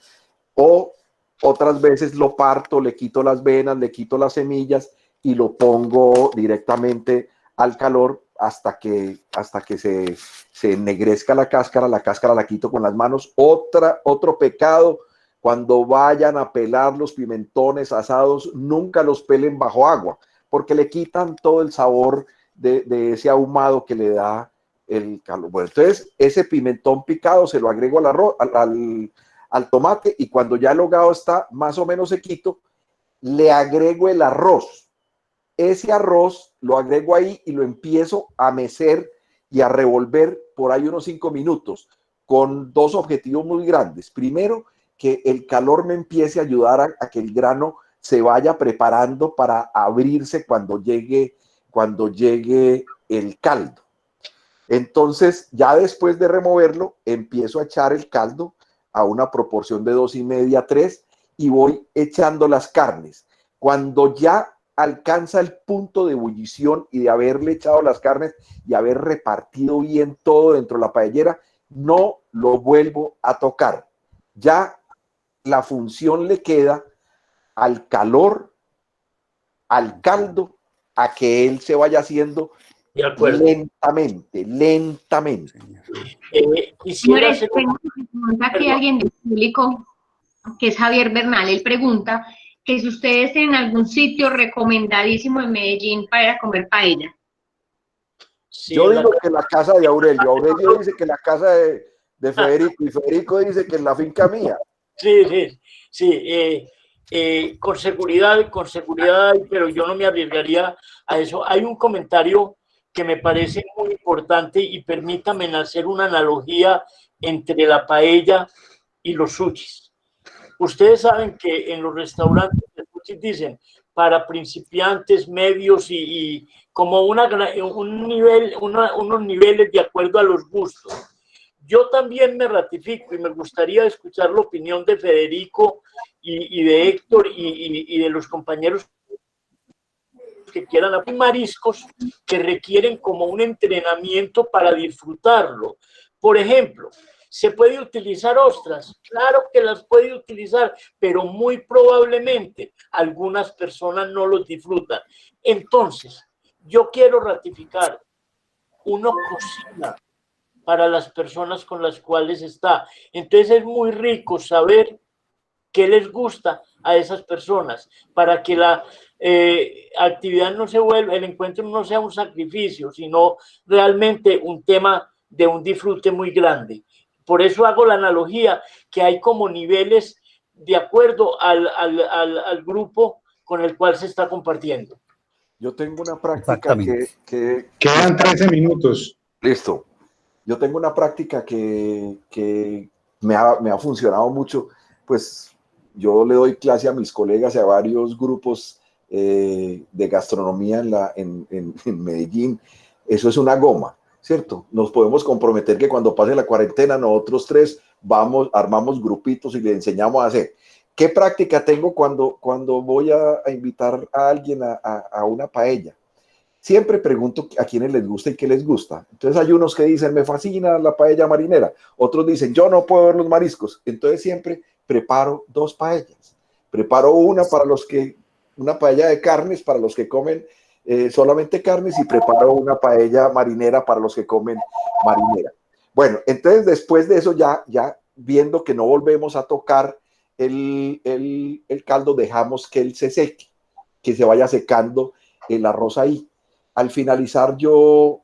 O otras veces lo parto, le quito las venas, le quito las semillas y lo pongo directamente al calor hasta que se ennegrezca la cáscara la quito con las manos. Otro pecado, cuando vayan a pelar los pimentones asados, nunca los pelen bajo agua, porque le quitan todo el sabor de ese ahumado que le da el calor. Bueno, entonces ese pimentón picado se lo agrego al tomate, y cuando ya el hogado está más o menos sequito, le agrego el arroz. Ese arroz lo agrego ahí y lo empiezo a mecer y a revolver por ahí unos 5 minutos, con dos objetivos muy grandes. Primero, que el calor me empiece a ayudar a que el grano se vaya preparando para abrirse cuando llegue el caldo. Entonces, ya después de removerlo, empiezo a echar el caldo a una proporción de 2,5 a 3 y voy echando las carnes. Cuando ya alcanza el punto de ebullición y de haberle echado las carnes y haber repartido bien todo dentro de la paellera, no lo vuelvo a tocar. Ya la función le queda al calor, al caldo, a que él se vaya haciendo lentamente. Señores, tengo aquí alguien del público, que es Javier Bernal. Él pregunta que si ustedes tienen algún sitio recomendadísimo en Medellín para ir a comer paella. Sí, yo digo que la casa de Aurelio. Aurelio dice que la casa de Federico, y Federico dice que es la finca mía. Sí. Con seguridad, pero yo no me arriesgaría a eso. Hay un comentario que me parece muy importante, y permítame hacer una analogía entre la paella y los sushis. Ustedes saben que en los restaurantes de sushis dicen para principiantes, medios y como unos niveles de acuerdo a los gustos. Yo también me ratifico, y me gustaría escuchar la opinión de Federico y de Héctor y de los compañeros que quieran. Hay mariscos que requieren como un entrenamiento para disfrutarlo. Por ejemplo, ¿se puede utilizar ostras? Claro que las puede utilizar, pero muy probablemente algunas personas no los disfrutan. Entonces, yo quiero ratificar, uno cocina para las personas con las cuales está. Entonces es muy rico saber qué les gusta a esas personas, para que la actividad no se vuelva, el encuentro no sea un sacrificio, sino realmente un tema de un disfrute muy grande. Por eso hago la analogía que hay como niveles de acuerdo al grupo con el cual se está compartiendo. Yo tengo una práctica que quedan 13 minutos. Listo. Yo tengo una práctica que me ha funcionado mucho. Pues yo le doy clase a mis colegas y a varios grupos de gastronomía en Medellín. Eso es una goma, ¿cierto? Nos podemos comprometer que cuando pase la cuarentena, nosotros tres armamos grupitos y le enseñamos a hacer. ¿Qué práctica tengo cuando voy a invitar a alguien a una paella? Siempre pregunto a quienes les gusta y qué les gusta. Entonces hay unos que dicen, me fascina la paella marinera. Otros dicen, yo no puedo ver los mariscos. Entonces siempre preparo 2 paellas. Preparo una paella de carnes para los que comen solamente carnes, y preparo una paella marinera para los que comen marinera. Bueno, entonces después de eso, ya viendo que no volvemos a tocar el caldo, dejamos que él se seque, que se vaya secando el arroz ahí. Al finalizar yo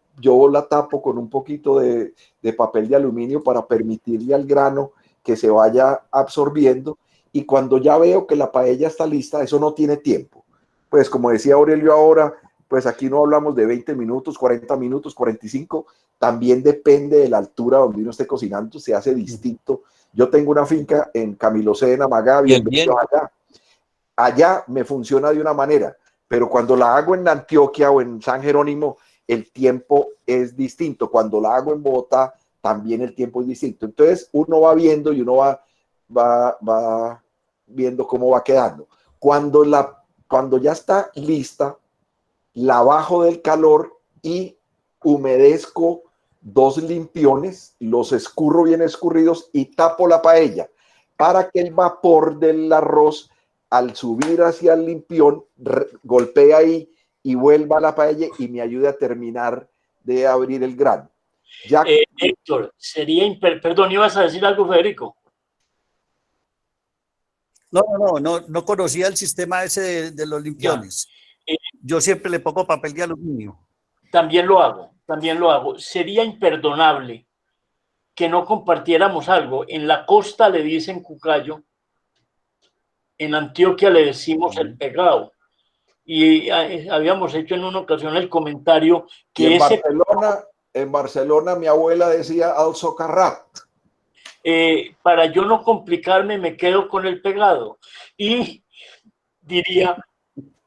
la tapo con un poquito de papel de aluminio para permitirle al grano que se vaya absorbiendo, y cuando ya veo que la paella está lista, eso no tiene tiempo. Pues como decía Aurelio ahora, pues aquí no hablamos de 20 minutos, 40 minutos, 45, también depende de la altura donde uno esté cocinando, se hace distinto. Yo tengo una finca en Camilo C, en Amagá, bienvenidos allá. Allá me funciona de una manera, pero cuando la hago en Antioquia o en San Jerónimo, el tiempo es distinto. Cuando la hago en Bogotá, también el tiempo es distinto. Entonces uno va viendo y uno va viendo cómo va quedando. Cuando ya está lista, la bajo del calor y humedezco 2 limpiones, los escurro bien escurridos y tapo la paella para que el vapor del arroz, al subir hacia el limpión, golpee ahí y vuelva a la paella y me ayude a terminar de abrir el grano. Ya... Héctor, perdón, ¿ibas a decir algo, Federico? No conocía el sistema ese de los limpiones. Yo siempre le pongo papel de aluminio. También lo hago. Sería imperdonable que no compartiéramos algo. En la costa le dicen cucayo, en Antioquia le decimos el pegado. Y habíamos hecho en una ocasión el comentario que en Barcelona mi abuela decía al socarrat. Para yo no complicarme me quedo con el pegado. Y diría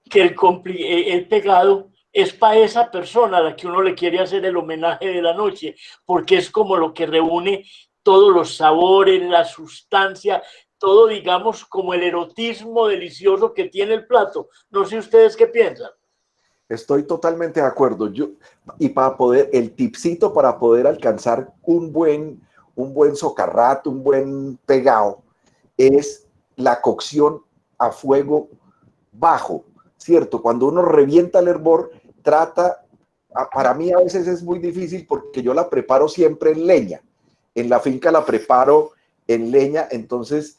que el pegado es para esa persona a la que uno le quiere hacer el homenaje de la noche, porque es como lo que reúne todos los sabores, la sustancia, todo, digamos, como el erotismo delicioso que tiene el plato. No sé ustedes qué piensan. Estoy totalmente de acuerdo. Y el tipcito para poder alcanzar un buen socarrat, un buen pegado, es la cocción a fuego bajo, ¿cierto? Cuando uno revienta el hervor, para mí a veces es muy difícil porque yo la preparo siempre en leña. En la finca la preparo en leña, entonces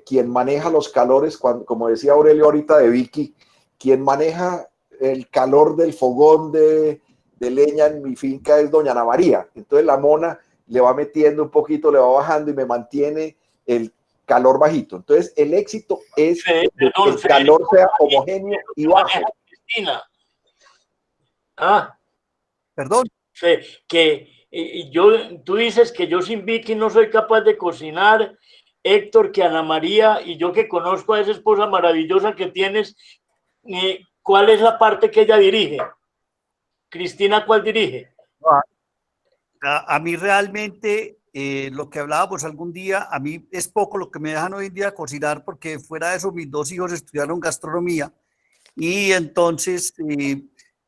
quien maneja los calores, como decía Aurelio ahorita de Vicky, quien maneja el calor del fogón de leña en mi finca es doña Ana María. Entonces la mona le va metiendo un poquito, le va bajando y me mantiene el calor bajito. Entonces el éxito es que el calor sea homogéneo y bajo. Cristina. Perdón. Tú dices que yo sin Vicky no soy capaz de cocinar, Héctor, que Ana María y yo que conozco a esa esposa maravillosa que tienes, ¿cuál es la parte que ella dirige? Cristina, ¿cuál dirige? A mí realmente, lo que hablábamos algún día, a mí es poco lo que me dejan hoy en día cocinar, porque fuera de eso mis 2 hijos estudiaron gastronomía y entonces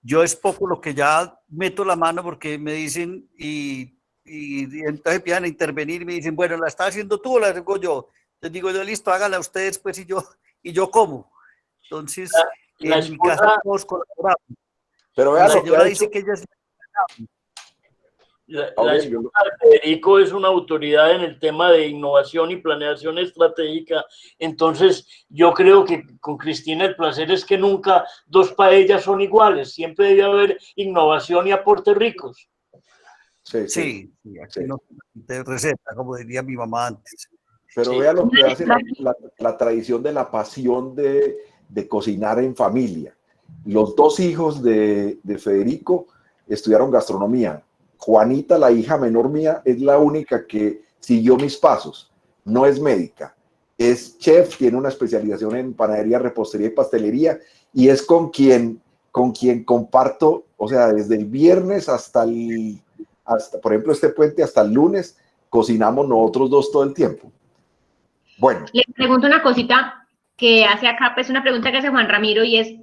yo es poco lo que ya meto la mano porque me dicen y entonces empiezan a intervenir y me dicen, bueno, ¿la está haciendo tú o la hago yo? Les digo yo, listo, hágala ustedes pues y yo como. Entonces, en mi casa todos colaboramos. Pero la señora dice que ella es... La esposa de Federico es una autoridad en el tema de innovación y planeación estratégica. Entonces, yo creo que con Cristina el placer es que nunca 2 paellas son iguales. Siempre debe haber innovación y aportes ricos. Sí, aquí no te receta, como diría mi mamá antes. Pero vea lo que hace la tradición de la pasión de cocinar en familia. Los 2 hijos de Federico estudiaron gastronomía. Juanita, la hija menor mía, es la única que siguió mis pasos. No es médica, es chef, tiene una especialización en panadería, repostería y pastelería, y es con quien comparto, o sea, desde el viernes hasta por ejemplo, este puente hasta el lunes, cocinamos nosotros 2 todo el tiempo. Bueno. Le pregunto una cosita que hace acá, pues una pregunta que hace Juan Ramiro, y es,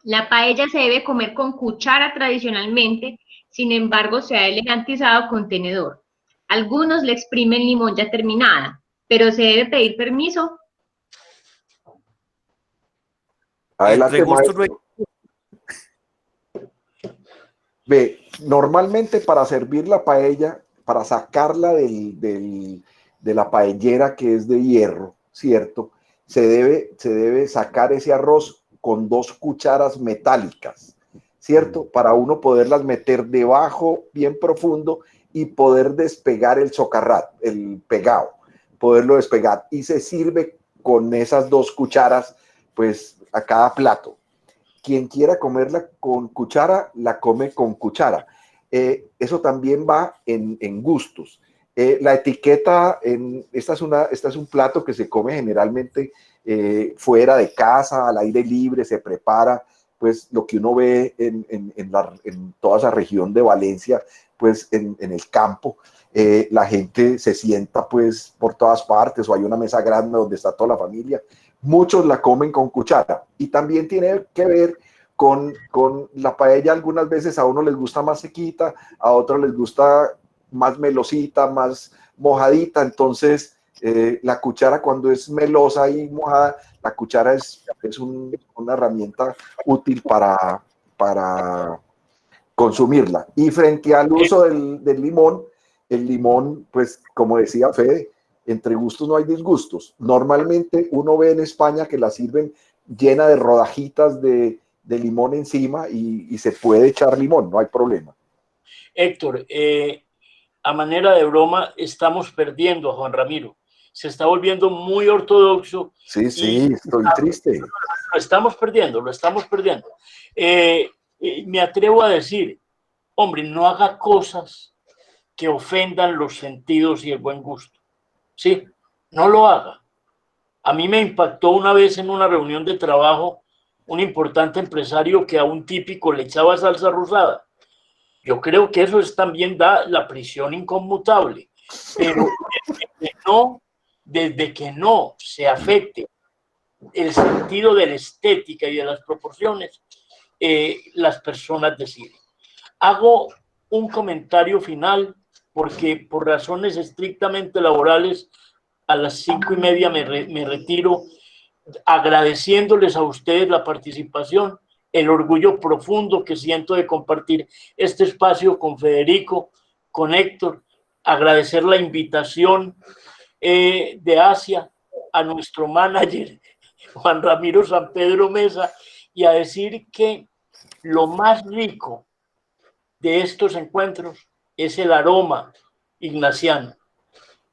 la paella se debe comer con cuchara tradicionalmente, sin embargo se ha elegantizado con tenedor. Algunos le exprimen limón ya terminada, pero se debe pedir permiso. Adelante, maestro. Ve, normalmente para servir la paella, para sacarla de la paellera que es de hierro, ¿cierto? Se debe sacar ese arroz con 2 cucharas metálicas, ¿cierto? Para uno poderlas meter debajo bien profundo y poder despegar el socarrat, el pegado, poderlo despegar. Y se sirve con esas 2 cucharas, pues, a cada plato. quien quiera comerla con cuchara, la come con cuchara. Eso también va en gustos. La etiqueta, esta es un plato que se come generalmente fuera de casa, al aire libre, se prepara, pues lo que uno ve en toda esa región de Valencia, pues en el campo. La gente se sienta pues por todas partes, o hay una mesa grande donde está toda la familia. Muchos la comen con cuchara, y también tiene que ver con la paella. Algunas veces a uno les gusta más sequita, a otros les gusta más melosita, más mojadita. Entonces la cuchara, cuando es melosa y mojada, la cuchara es una herramienta útil para consumirla. Y frente al uso del limón, el limón, pues como decía Fede, entre gustos no hay disgustos. Normalmente uno ve en España que la sirven llena de rodajitas de limón encima, y se puede echar limón, no hay problema. Héctor, a manera de broma, estamos perdiendo a Juan Ramiro. Se está volviendo muy ortodoxo. Sí, estoy triste. Lo estamos perdiendo. Me atrevo a decir, hombre, no haga cosas que ofendan los sentidos y el buen gusto. Sí, no lo haga. A mí me impactó una vez en una reunión de trabajo un importante empresario que a un típico le echaba salsa rosada. Yo creo que eso también da la prisión inconmutable, pero desde que no se afecte el sentido de la estética y de las proporciones, las personas deciden. Hago un comentario final porque por razones estrictamente laborales a las 5:30 me retiro, agradeciéndoles a ustedes la participación, el orgullo profundo que siento de compartir este espacio con Federico, con Héctor, agradecer la invitación de Asia a nuestro manager Juan Ramiro San Pedro Mesa, y a decir que lo más rico de estos encuentros es el aroma ignaciano,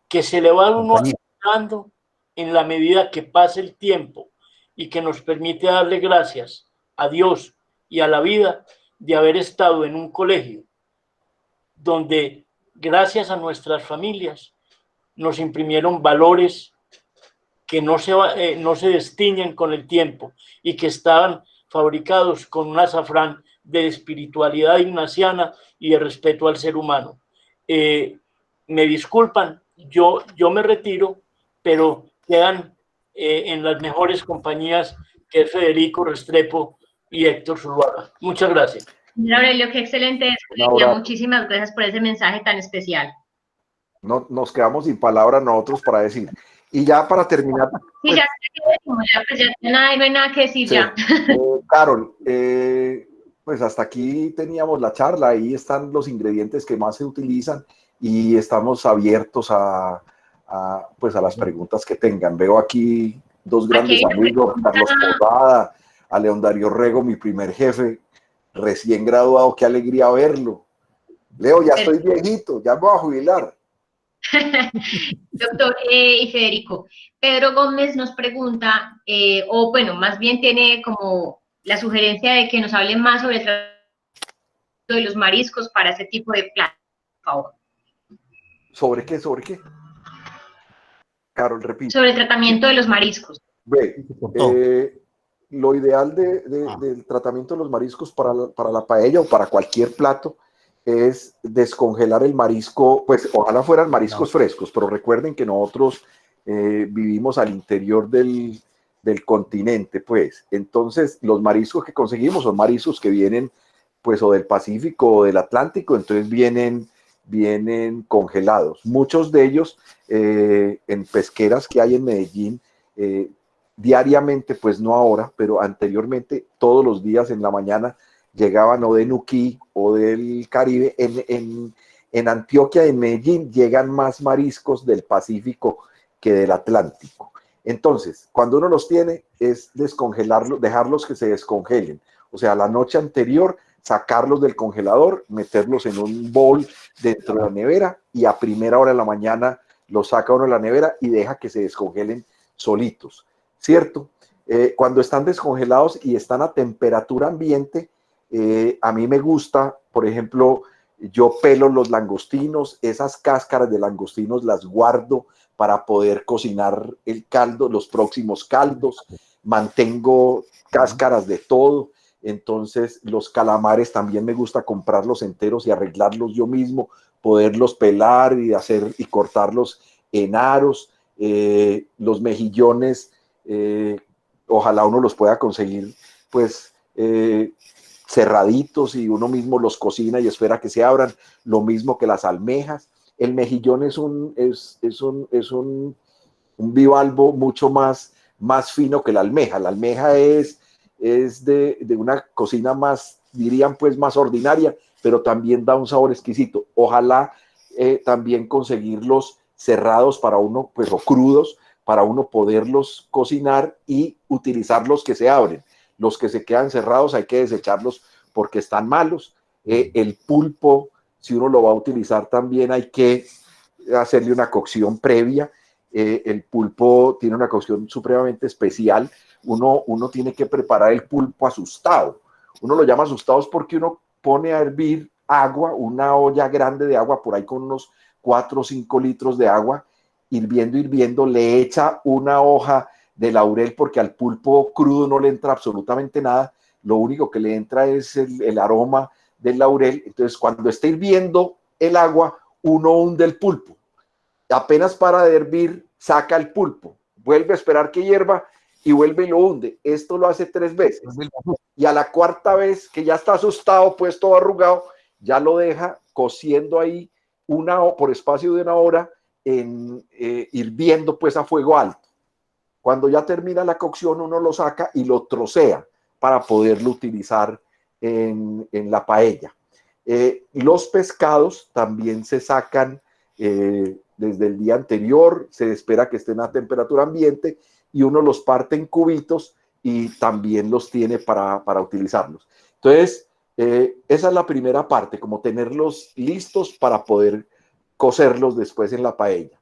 que se le va uno dando en la medida que pasa el tiempo, y que nos permite darle gracias a Dios y a la vida de haber estado en un colegio donde, gracias a nuestras familias, nos imprimieron valores que no se destiñen con el tiempo, y que estaban fabricados con un azafrán de espiritualidad ignaciana y de respeto al ser humano. Me disculpan, yo me retiro, pero quedan en las mejores compañías, que es Federico Restrepo y Héctor Zuluaga. Muchas gracias. Aurelio, qué excelente despedida. Muchísimas gracias por ese mensaje tan especial. No, nos quedamos sin palabras nosotros para decir. Y ya para terminar. Sí, ya no hay nada que decir, sí. Ya. Carol, pues hasta aquí teníamos la charla. Ahí están los ingredientes que más se utilizan, y estamos abiertos a las preguntas que tengan. Veo aquí dos grandes amigos, Carlos Posada, a León Darío Rego, mi primer jefe, recién graduado. Qué alegría verlo. Leo, ya estoy viejito, ya me voy a jubilar. Doctor y Federico, Pedro Gómez nos pregunta, o bueno, más bien tiene como la sugerencia de que nos hablen más sobre el tratamiento de los mariscos para ese tipo de platos, por favor. ¿Sobre qué? ¿Sobre qué? Carol, repite. Sobre el tratamiento de los mariscos. Ve, lo ideal del tratamiento de los mariscos para la paella o para cualquier plato es descongelar el marisco. Pues ojalá fueran mariscos frescos, pero recuerden que nosotros vivimos al interior del continente, pues. Entonces los mariscos que conseguimos son mariscos que vienen pues o del Pacífico o del Atlántico, entonces vienen congelados. Muchos de ellos en pesqueras que hay en Medellín, diariamente, pues no ahora, pero anteriormente, todos los días en la mañana llegaban o de Nuquí o del Caribe. En Antioquia, en Medellín, llegan más mariscos del Pacífico que del Atlántico. Entonces, cuando uno los tiene, es descongelarlos, dejarlos que se descongelen. O sea, la noche anterior, sacarlos del congelador, meterlos en un bowl dentro de la nevera, y a primera hora de la mañana los saca uno de la nevera y deja que se descongelen solitos, ¿cierto? Cuando están descongelados y están a temperatura ambiente, a mí me gusta, por ejemplo, yo pelo los langostinos, esas cáscaras de langostinos las guardo para poder cocinar el caldo, los próximos caldos, mantengo cáscaras de todo. Entonces los calamares también me gusta comprarlos enteros y arreglarlos yo mismo, poderlos pelar y hacer y cortarlos en aros. Los mejillones, ojalá uno los pueda conseguir pues cerraditos y uno mismo los cocina y espera que se abran, lo mismo que las almejas. El mejillón es un bivalvo mucho más fino que la almeja. La almeja es de una cocina más, dirían pues más ordinaria, pero también da un sabor exquisito. Ojalá también conseguirlos cerrados para uno, pues, o crudos, para uno poderlos cocinar y utilizar los que se abren. Los que se quedan cerrados hay que desecharlos porque están malos. El pulpo, si uno lo va a utilizar también hay que hacerle una cocción previa. El pulpo tiene una cocción supremamente especial. Uno tiene que preparar el pulpo asustado. Uno lo llama asustados porque uno pone a hervir agua, una olla grande de agua, por ahí con unos 4 o 5 litros de agua, hirviendo, le echa una hoja de laurel porque al pulpo crudo no le entra absolutamente nada, lo único que le entra es el aroma del laurel. Entonces cuando está hirviendo el agua, uno hunde el pulpo, apenas para de hervir, saca el pulpo, vuelve a esperar que hierva y vuelve y lo hunde. Esto lo hace 3 veces y a la 4ª vez que ya está asustado, pues todo arrugado, ya lo deja cociendo ahí por espacio de 1 hora hirviendo pues a fuego alto. Cuando ya termina la cocción, uno lo saca y lo trocea para poderlo utilizar en la paella. Los pescados también se sacan desde el día anterior, se espera que estén a temperatura ambiente y uno los parte en cubitos y también los tiene para utilizarlos. Entonces, esa es la primera parte, como tenerlos listos para poder cocerlos después en la paella.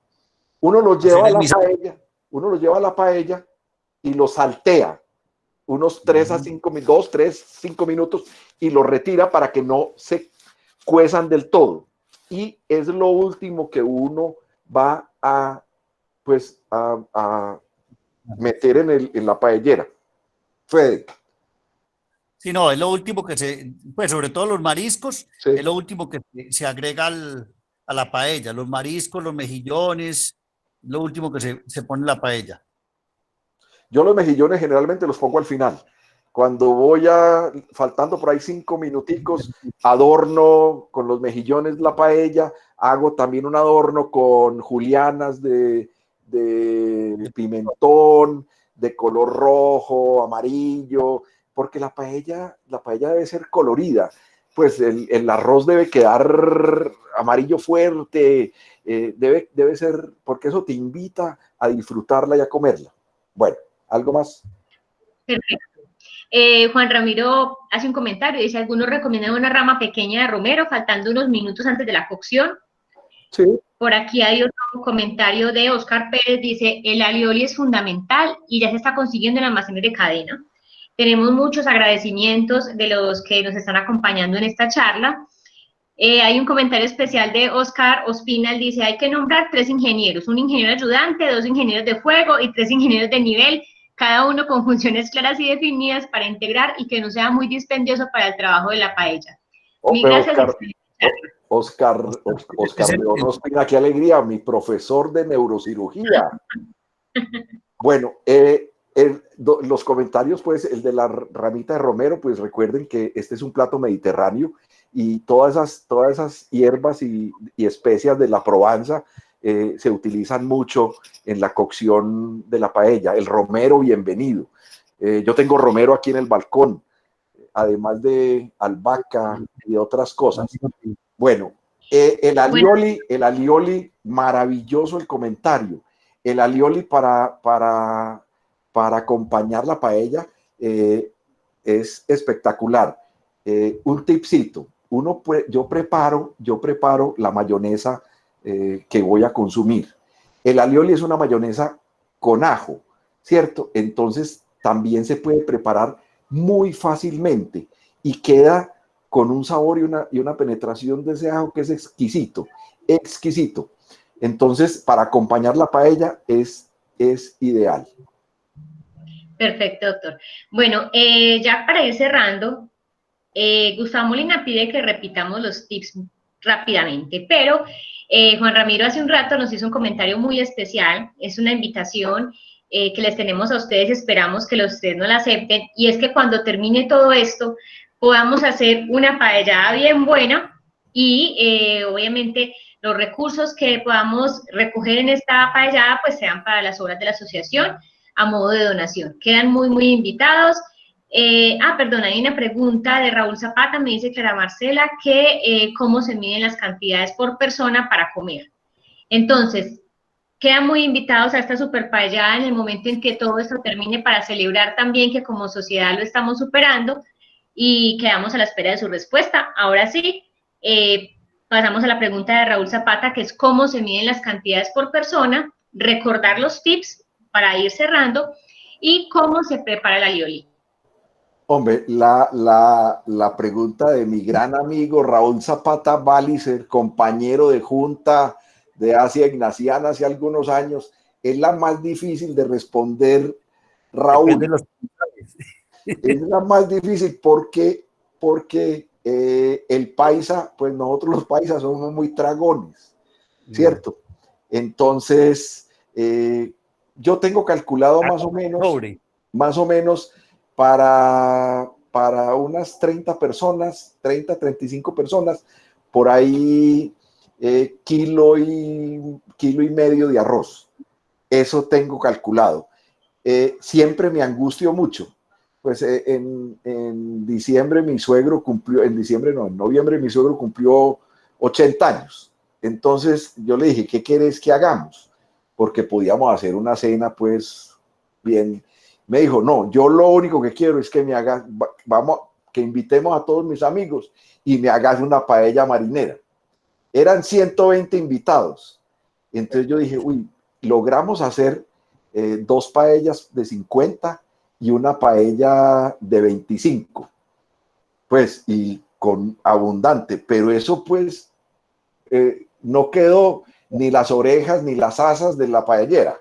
Uno los lleva a la paella y los saltea unos 3 a 5 minutos, 5 minutos y los retira para que no se cuezan del todo. Y es lo último que uno va a meter en la paellera. Fede. Sí, no, es lo último que pues sobre todo los mariscos, Sí. es lo último que se agrega a la paella, los mariscos, los mejillones, lo último que se pone en la paella. Yo los mejillones generalmente los pongo al final. Cuando faltando por ahí 5 minuticos, adorno con los mejillones la paella, hago también un adorno con julianas de pimentón, de color rojo, amarillo, porque la paella debe ser colorida. Pues el arroz debe quedar amarillo fuerte, debe ser, porque eso te invita a disfrutarla y a comerla. Bueno, ¿algo más? Perfecto. Juan Ramiro hace un comentario, dice, algunos recomiendan una rama pequeña de romero, faltando unos minutos antes de la cocción. Sí. Por aquí hay otro comentario de Oscar Pérez, dice, el alioli es fundamental y ya se está consiguiendo en almacenes de cadena. Tenemos muchos agradecimientos de los que nos están acompañando en esta charla. Hay un comentario especial de Oscar Ospinal, dice, hay que nombrar 3 ingenieros, un ingeniero ayudante, 2 ingenieros de fuego y 3 ingenieros de nivel, cada uno con funciones claras y definidas para integrar y que no sea muy dispendioso para el trabajo de la paella. Mil gracias. Oscar León Ospina, qué alegría, mi profesor de neurocirugía. Bueno, los comentarios, pues, el de la ramita de romero, pues recuerden que este es un plato mediterráneo y todas esas hierbas y especias de la Provenza se utilizan mucho en la cocción de la paella. El romero, bienvenido. Yo tengo romero aquí en el balcón, además de albahaca y otras cosas. Bueno, el alioli, maravilloso el comentario. El alioli para acompañar la paella es espectacular. Un tipcito, yo preparo la mayonesa que voy a consumir. El alioli es una mayonesa con ajo, ¿cierto? Entonces también se puede preparar muy fácilmente y queda con un sabor y una penetración de ese ajo que es exquisito, exquisito. Entonces, para acompañar la paella es ideal. Perfecto, doctor. Bueno, ya para ir cerrando, Gustavo Molina pide que repitamos los tips rápidamente, pero Juan Ramiro hace un rato nos hizo un comentario muy especial, es una invitación que les tenemos a ustedes, esperamos que ustedes nos la acepten, y es que cuando termine todo esto podamos hacer una paellada bien buena y obviamente los recursos que podamos recoger en esta paellada pues sean para las obras de la asociación a modo de donación. Quedan muy, muy invitados. Perdón, hay una pregunta de Raúl Zapata, me dice Clara Marcela que cómo se miden las cantidades por persona para comer. Entonces, quedan muy invitados a esta super paellada en el momento en que todo esto termine para celebrar también que como sociedad lo estamos superando, y quedamos a la espera de su respuesta. Ahora sí, pasamos a la pregunta de Raúl Zapata, que es cómo se miden las cantidades por persona, recordar los tips para ir cerrando y cómo se prepara el alioli. Hombre, la pregunta de mi gran amigo Raúl Zapata Ballicer, compañero de junta de Asia Ignaciana hace algunos años, es la más difícil de responder, Raúl. Es la más difícil porque el paisa, pues nosotros los paisas somos muy tragones, ¿cierto? Entonces, yo tengo calculado más o menos para unas 30 personas, 30, 35 personas, por ahí kilo y medio de arroz. Eso tengo calculado. Siempre me angustio mucho. Pues en diciembre mi suegro cumplió, en noviembre mi suegro cumplió 80 años. Entonces yo le dije, ¿qué quieres que hagamos? Porque podíamos hacer una cena, pues, bien. Me dijo, no, yo lo único que quiero es que me hagas, que invitemos a todos mis amigos y me hagas una paella marinera. Eran 120 invitados. Entonces yo dije, uy, logramos hacer 2 paellas de 50 y una paella de 25. Pues, y con abundante, pero eso pues no quedó ni las orejas ni las asas de la paellera.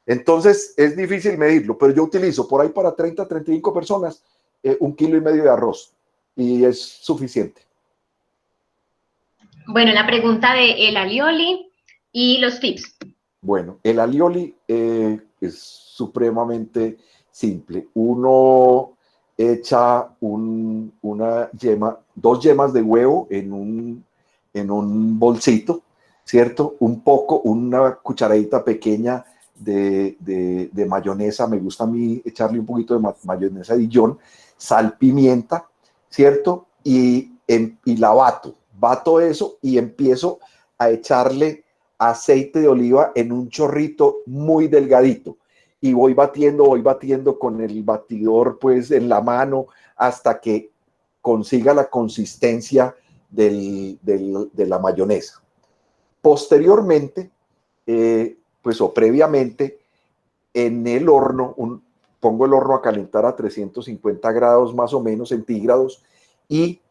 Entonces es difícil medirlo, pero yo utilizo por ahí para 30, 35 personas 1,5 kilos de arroz y es suficiente. Bueno, la pregunta de el alioli y los tips. Bueno, el alioli es supremamente simple. Uno echa dos yemas de huevo en un bolsito, ¿cierto? Una cucharadita pequeña de mayonesa. Me gusta a mí echarle un poquito de mayonesa Dijon, sal, pimienta, ¿cierto? Y la bato eso y empiezo a echarle aceite de oliva en un chorrito muy delgadito y voy batiendo con el batidor pues en la mano hasta que consiga la consistencia de la mayonesa. Posteriormente, pues o previamente, en el horno, pongo el horno a calentar a 350 grados más o menos centígrados y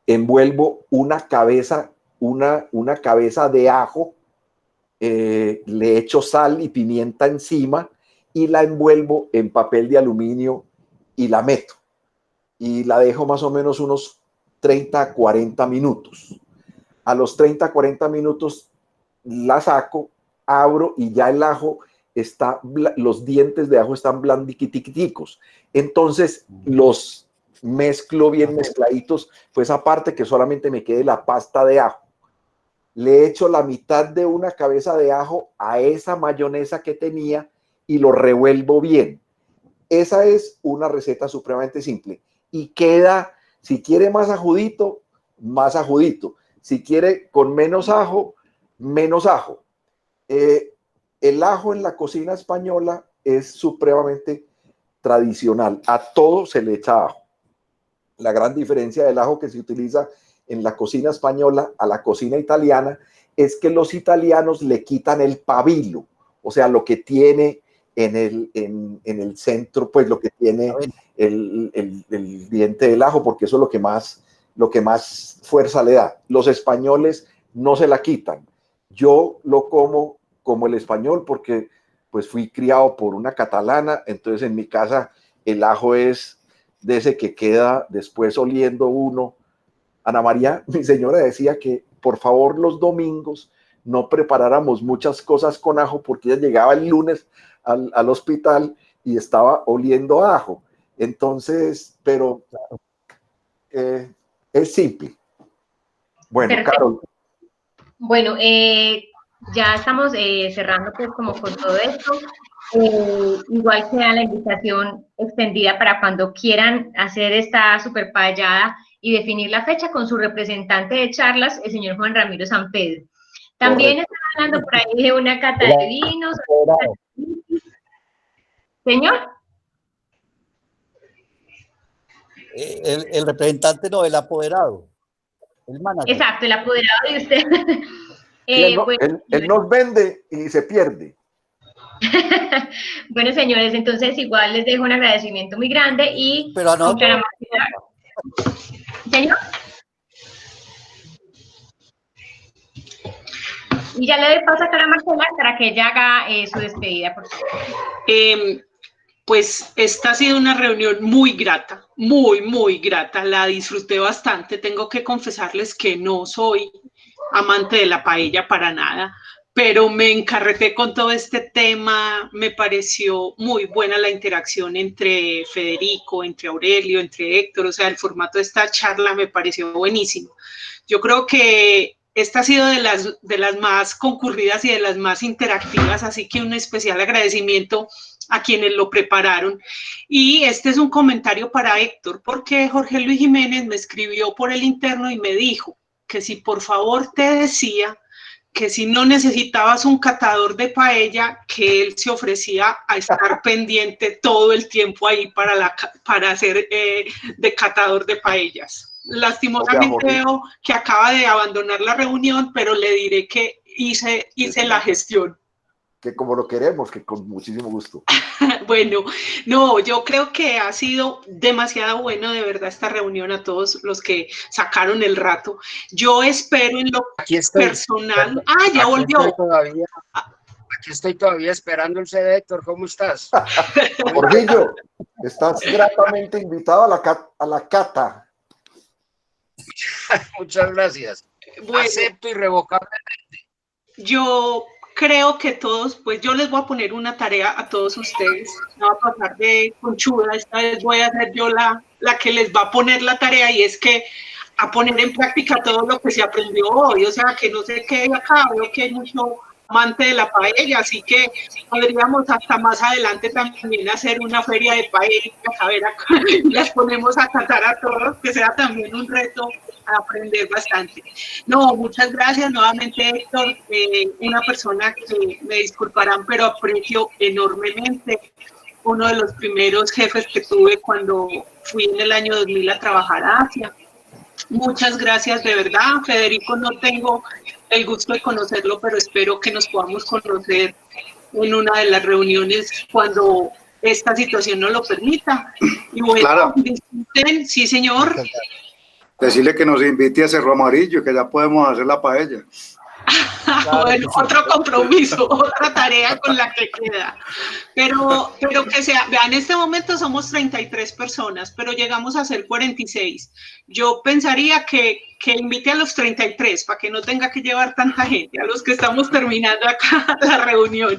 envuelvo una cabeza de ajo, le echo sal y pimienta encima y la envuelvo en papel de aluminio y la meto. Y la dejo más o menos unos 30 a 40 minutos. A los 30 a 40 minutos la saco, abro y ya el ajo los dientes de ajo están blandiquiticos. Entonces los mezclo bien mezcladitos, pues aparte que solamente me quede la pasta de ajo. Le echo la mitad de una cabeza de ajo a esa mayonesa que tenía y lo revuelvo bien. Esa es una receta supremamente simple y queda, si quiere más ajudito, más ajudito. Si quiere con menos ajo, menos ajo. El ajo en la cocina española es supremamente tradicional. A todo se le echa ajo. La gran diferencia del ajo que se utiliza en la cocina española a la cocina italiana es que los italianos le quitan el pabilo, o sea, lo que tiene en el centro, pues lo que tiene el diente del ajo, porque eso es lo que más fuerza le da. Los españoles no se la quitan. Yo lo como el español porque pues fui criado por una catalana, entonces en mi casa el ajo es de ese que queda después oliendo uno. Ana María, mi señora, decía que por favor los domingos no preparáramos muchas cosas con ajo porque ella llegaba el lunes al hospital y estaba oliendo ajo. Entonces, pero es simple. Bueno, perfecto. Carol. Bueno, ya estamos cerrando pues como con todo esto. Igual queda la invitación extendida para cuando quieran hacer esta super payada y definir la fecha con su representante de charlas, el señor Juan Ramiro San Pedro. También están hablando por ahí de una cata de vinos. Señor. El representante no, el apoderado. El manager. Exacto, el apoderado de usted. Él nos vende y se pierde. Bueno, señores, entonces igual les dejo un agradecimiento muy grande y... Pero no, ¿Señor? Y ya le doy paso a Clara Marcela para que ella haga su despedida, por favor. Pues esta ha sido una reunión muy grata, muy grata, la disfruté bastante. Tengo que confesarles que no soy amante de la paella para nada, pero me encarreté con todo este tema. Me pareció muy buena la interacción entre Federico, entre Aurelio, entre Héctor, o sea, el formato de esta charla me pareció buenísimo. Yo creo que esta ha sido de las más concurridas y de las más interactivas, así que un especial agradecimiento a quienes lo prepararon. Y este es un comentario para Héctor, porque Jorge Luis Jiménez me escribió por el interno y me dijo que si por favor te decía que si no necesitabas un catador de paella, que él se ofrecía a estar pendiente todo el tiempo ahí para ser de catador de paellas. Lastimosamente veo que acaba de abandonar la reunión, pero le diré que hice la gestión. Que como lo queremos, que con muchísimo gusto. Bueno, no, yo creo que ha sido demasiado bueno de verdad esta reunión, a todos los que sacaron el rato. Yo espero en lo personal. Ya volvió. Aquí estoy todavía esperando el CD, Héctor. ¿Cómo estás? Jorgillo, estás gratamente invitado a la cata. Muchas gracias. Bueno, acepto irrevocablemente. Yo creo que todos, pues yo les voy a poner una tarea a todos ustedes. No va a pasar de conchuda, esta vez voy a ser yo la que les va a poner la tarea, y es que a poner en práctica todo lo que se aprendió hoy, o sea, que no se quede acá. Veo que hay mucho amante de la paella, así que podríamos hasta más adelante también hacer una feria de paella, a ver, acá las ponemos a catar a todos, que sea también un reto a aprender bastante. No, muchas gracias nuevamente, Héctor, una persona que me disculparán, pero aprecio enormemente, uno de los primeros jefes que tuve cuando fui en el año 2000 a trabajar a Asia. Muchas gracias, de verdad. Federico, no tengo el gusto de conocerlo, pero espero que nos podamos conocer en una de las reuniones cuando esta situación nos lo permita. Y bueno, claro. Disfruten, sí, señor. Decirle que nos invite a Cerro Amarillo, que ya podemos hacer la paella. Bueno, otro compromiso, otra tarea con la que queda. Pero que sea, vean, en este momento somos 33 personas, pero llegamos a ser 46. Yo pensaría que invite a los 33 para que no tenga que llevar tanta gente, a los que estamos terminando acá la reunión.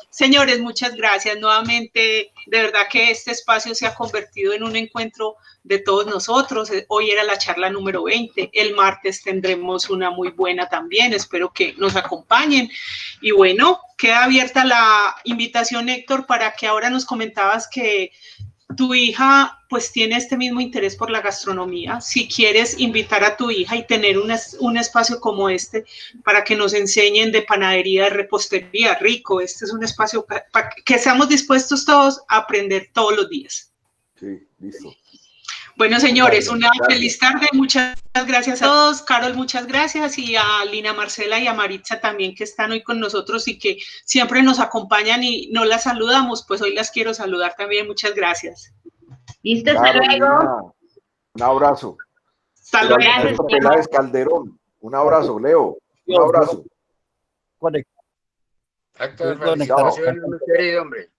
Señores, muchas gracias nuevamente. De verdad que este espacio se ha convertido en un encuentro de todos nosotros. Hoy era la charla número 20. El martes tendremos una muy buena también. Espero que nos acompañen. Y bueno, queda abierta la invitación, Héctor, para que ahora nos comentabas que tu hija pues tiene este mismo interés por la gastronomía. Si quieres invitar a tu hija y tener un espacio como este para que nos enseñen de panadería, de repostería, rico. Este es un espacio para que seamos dispuestos todos a aprender todos los días. Sí, listo. Bueno, señores, una Gracias. feliz tarde. Muchas gracias a todos. Carol, muchas gracias. Y a Lina Marcela y a Maritza también, que están hoy con nosotros y que siempre nos acompañan y no las saludamos. Pues hoy las quiero saludar también. Muchas gracias. Listo, hasta luego. Un abrazo. Hasta luego. Gracias, Peláez Calderón. Un abrazo, Leo. Un abrazo. Acto de felicitación, mi querido hombre.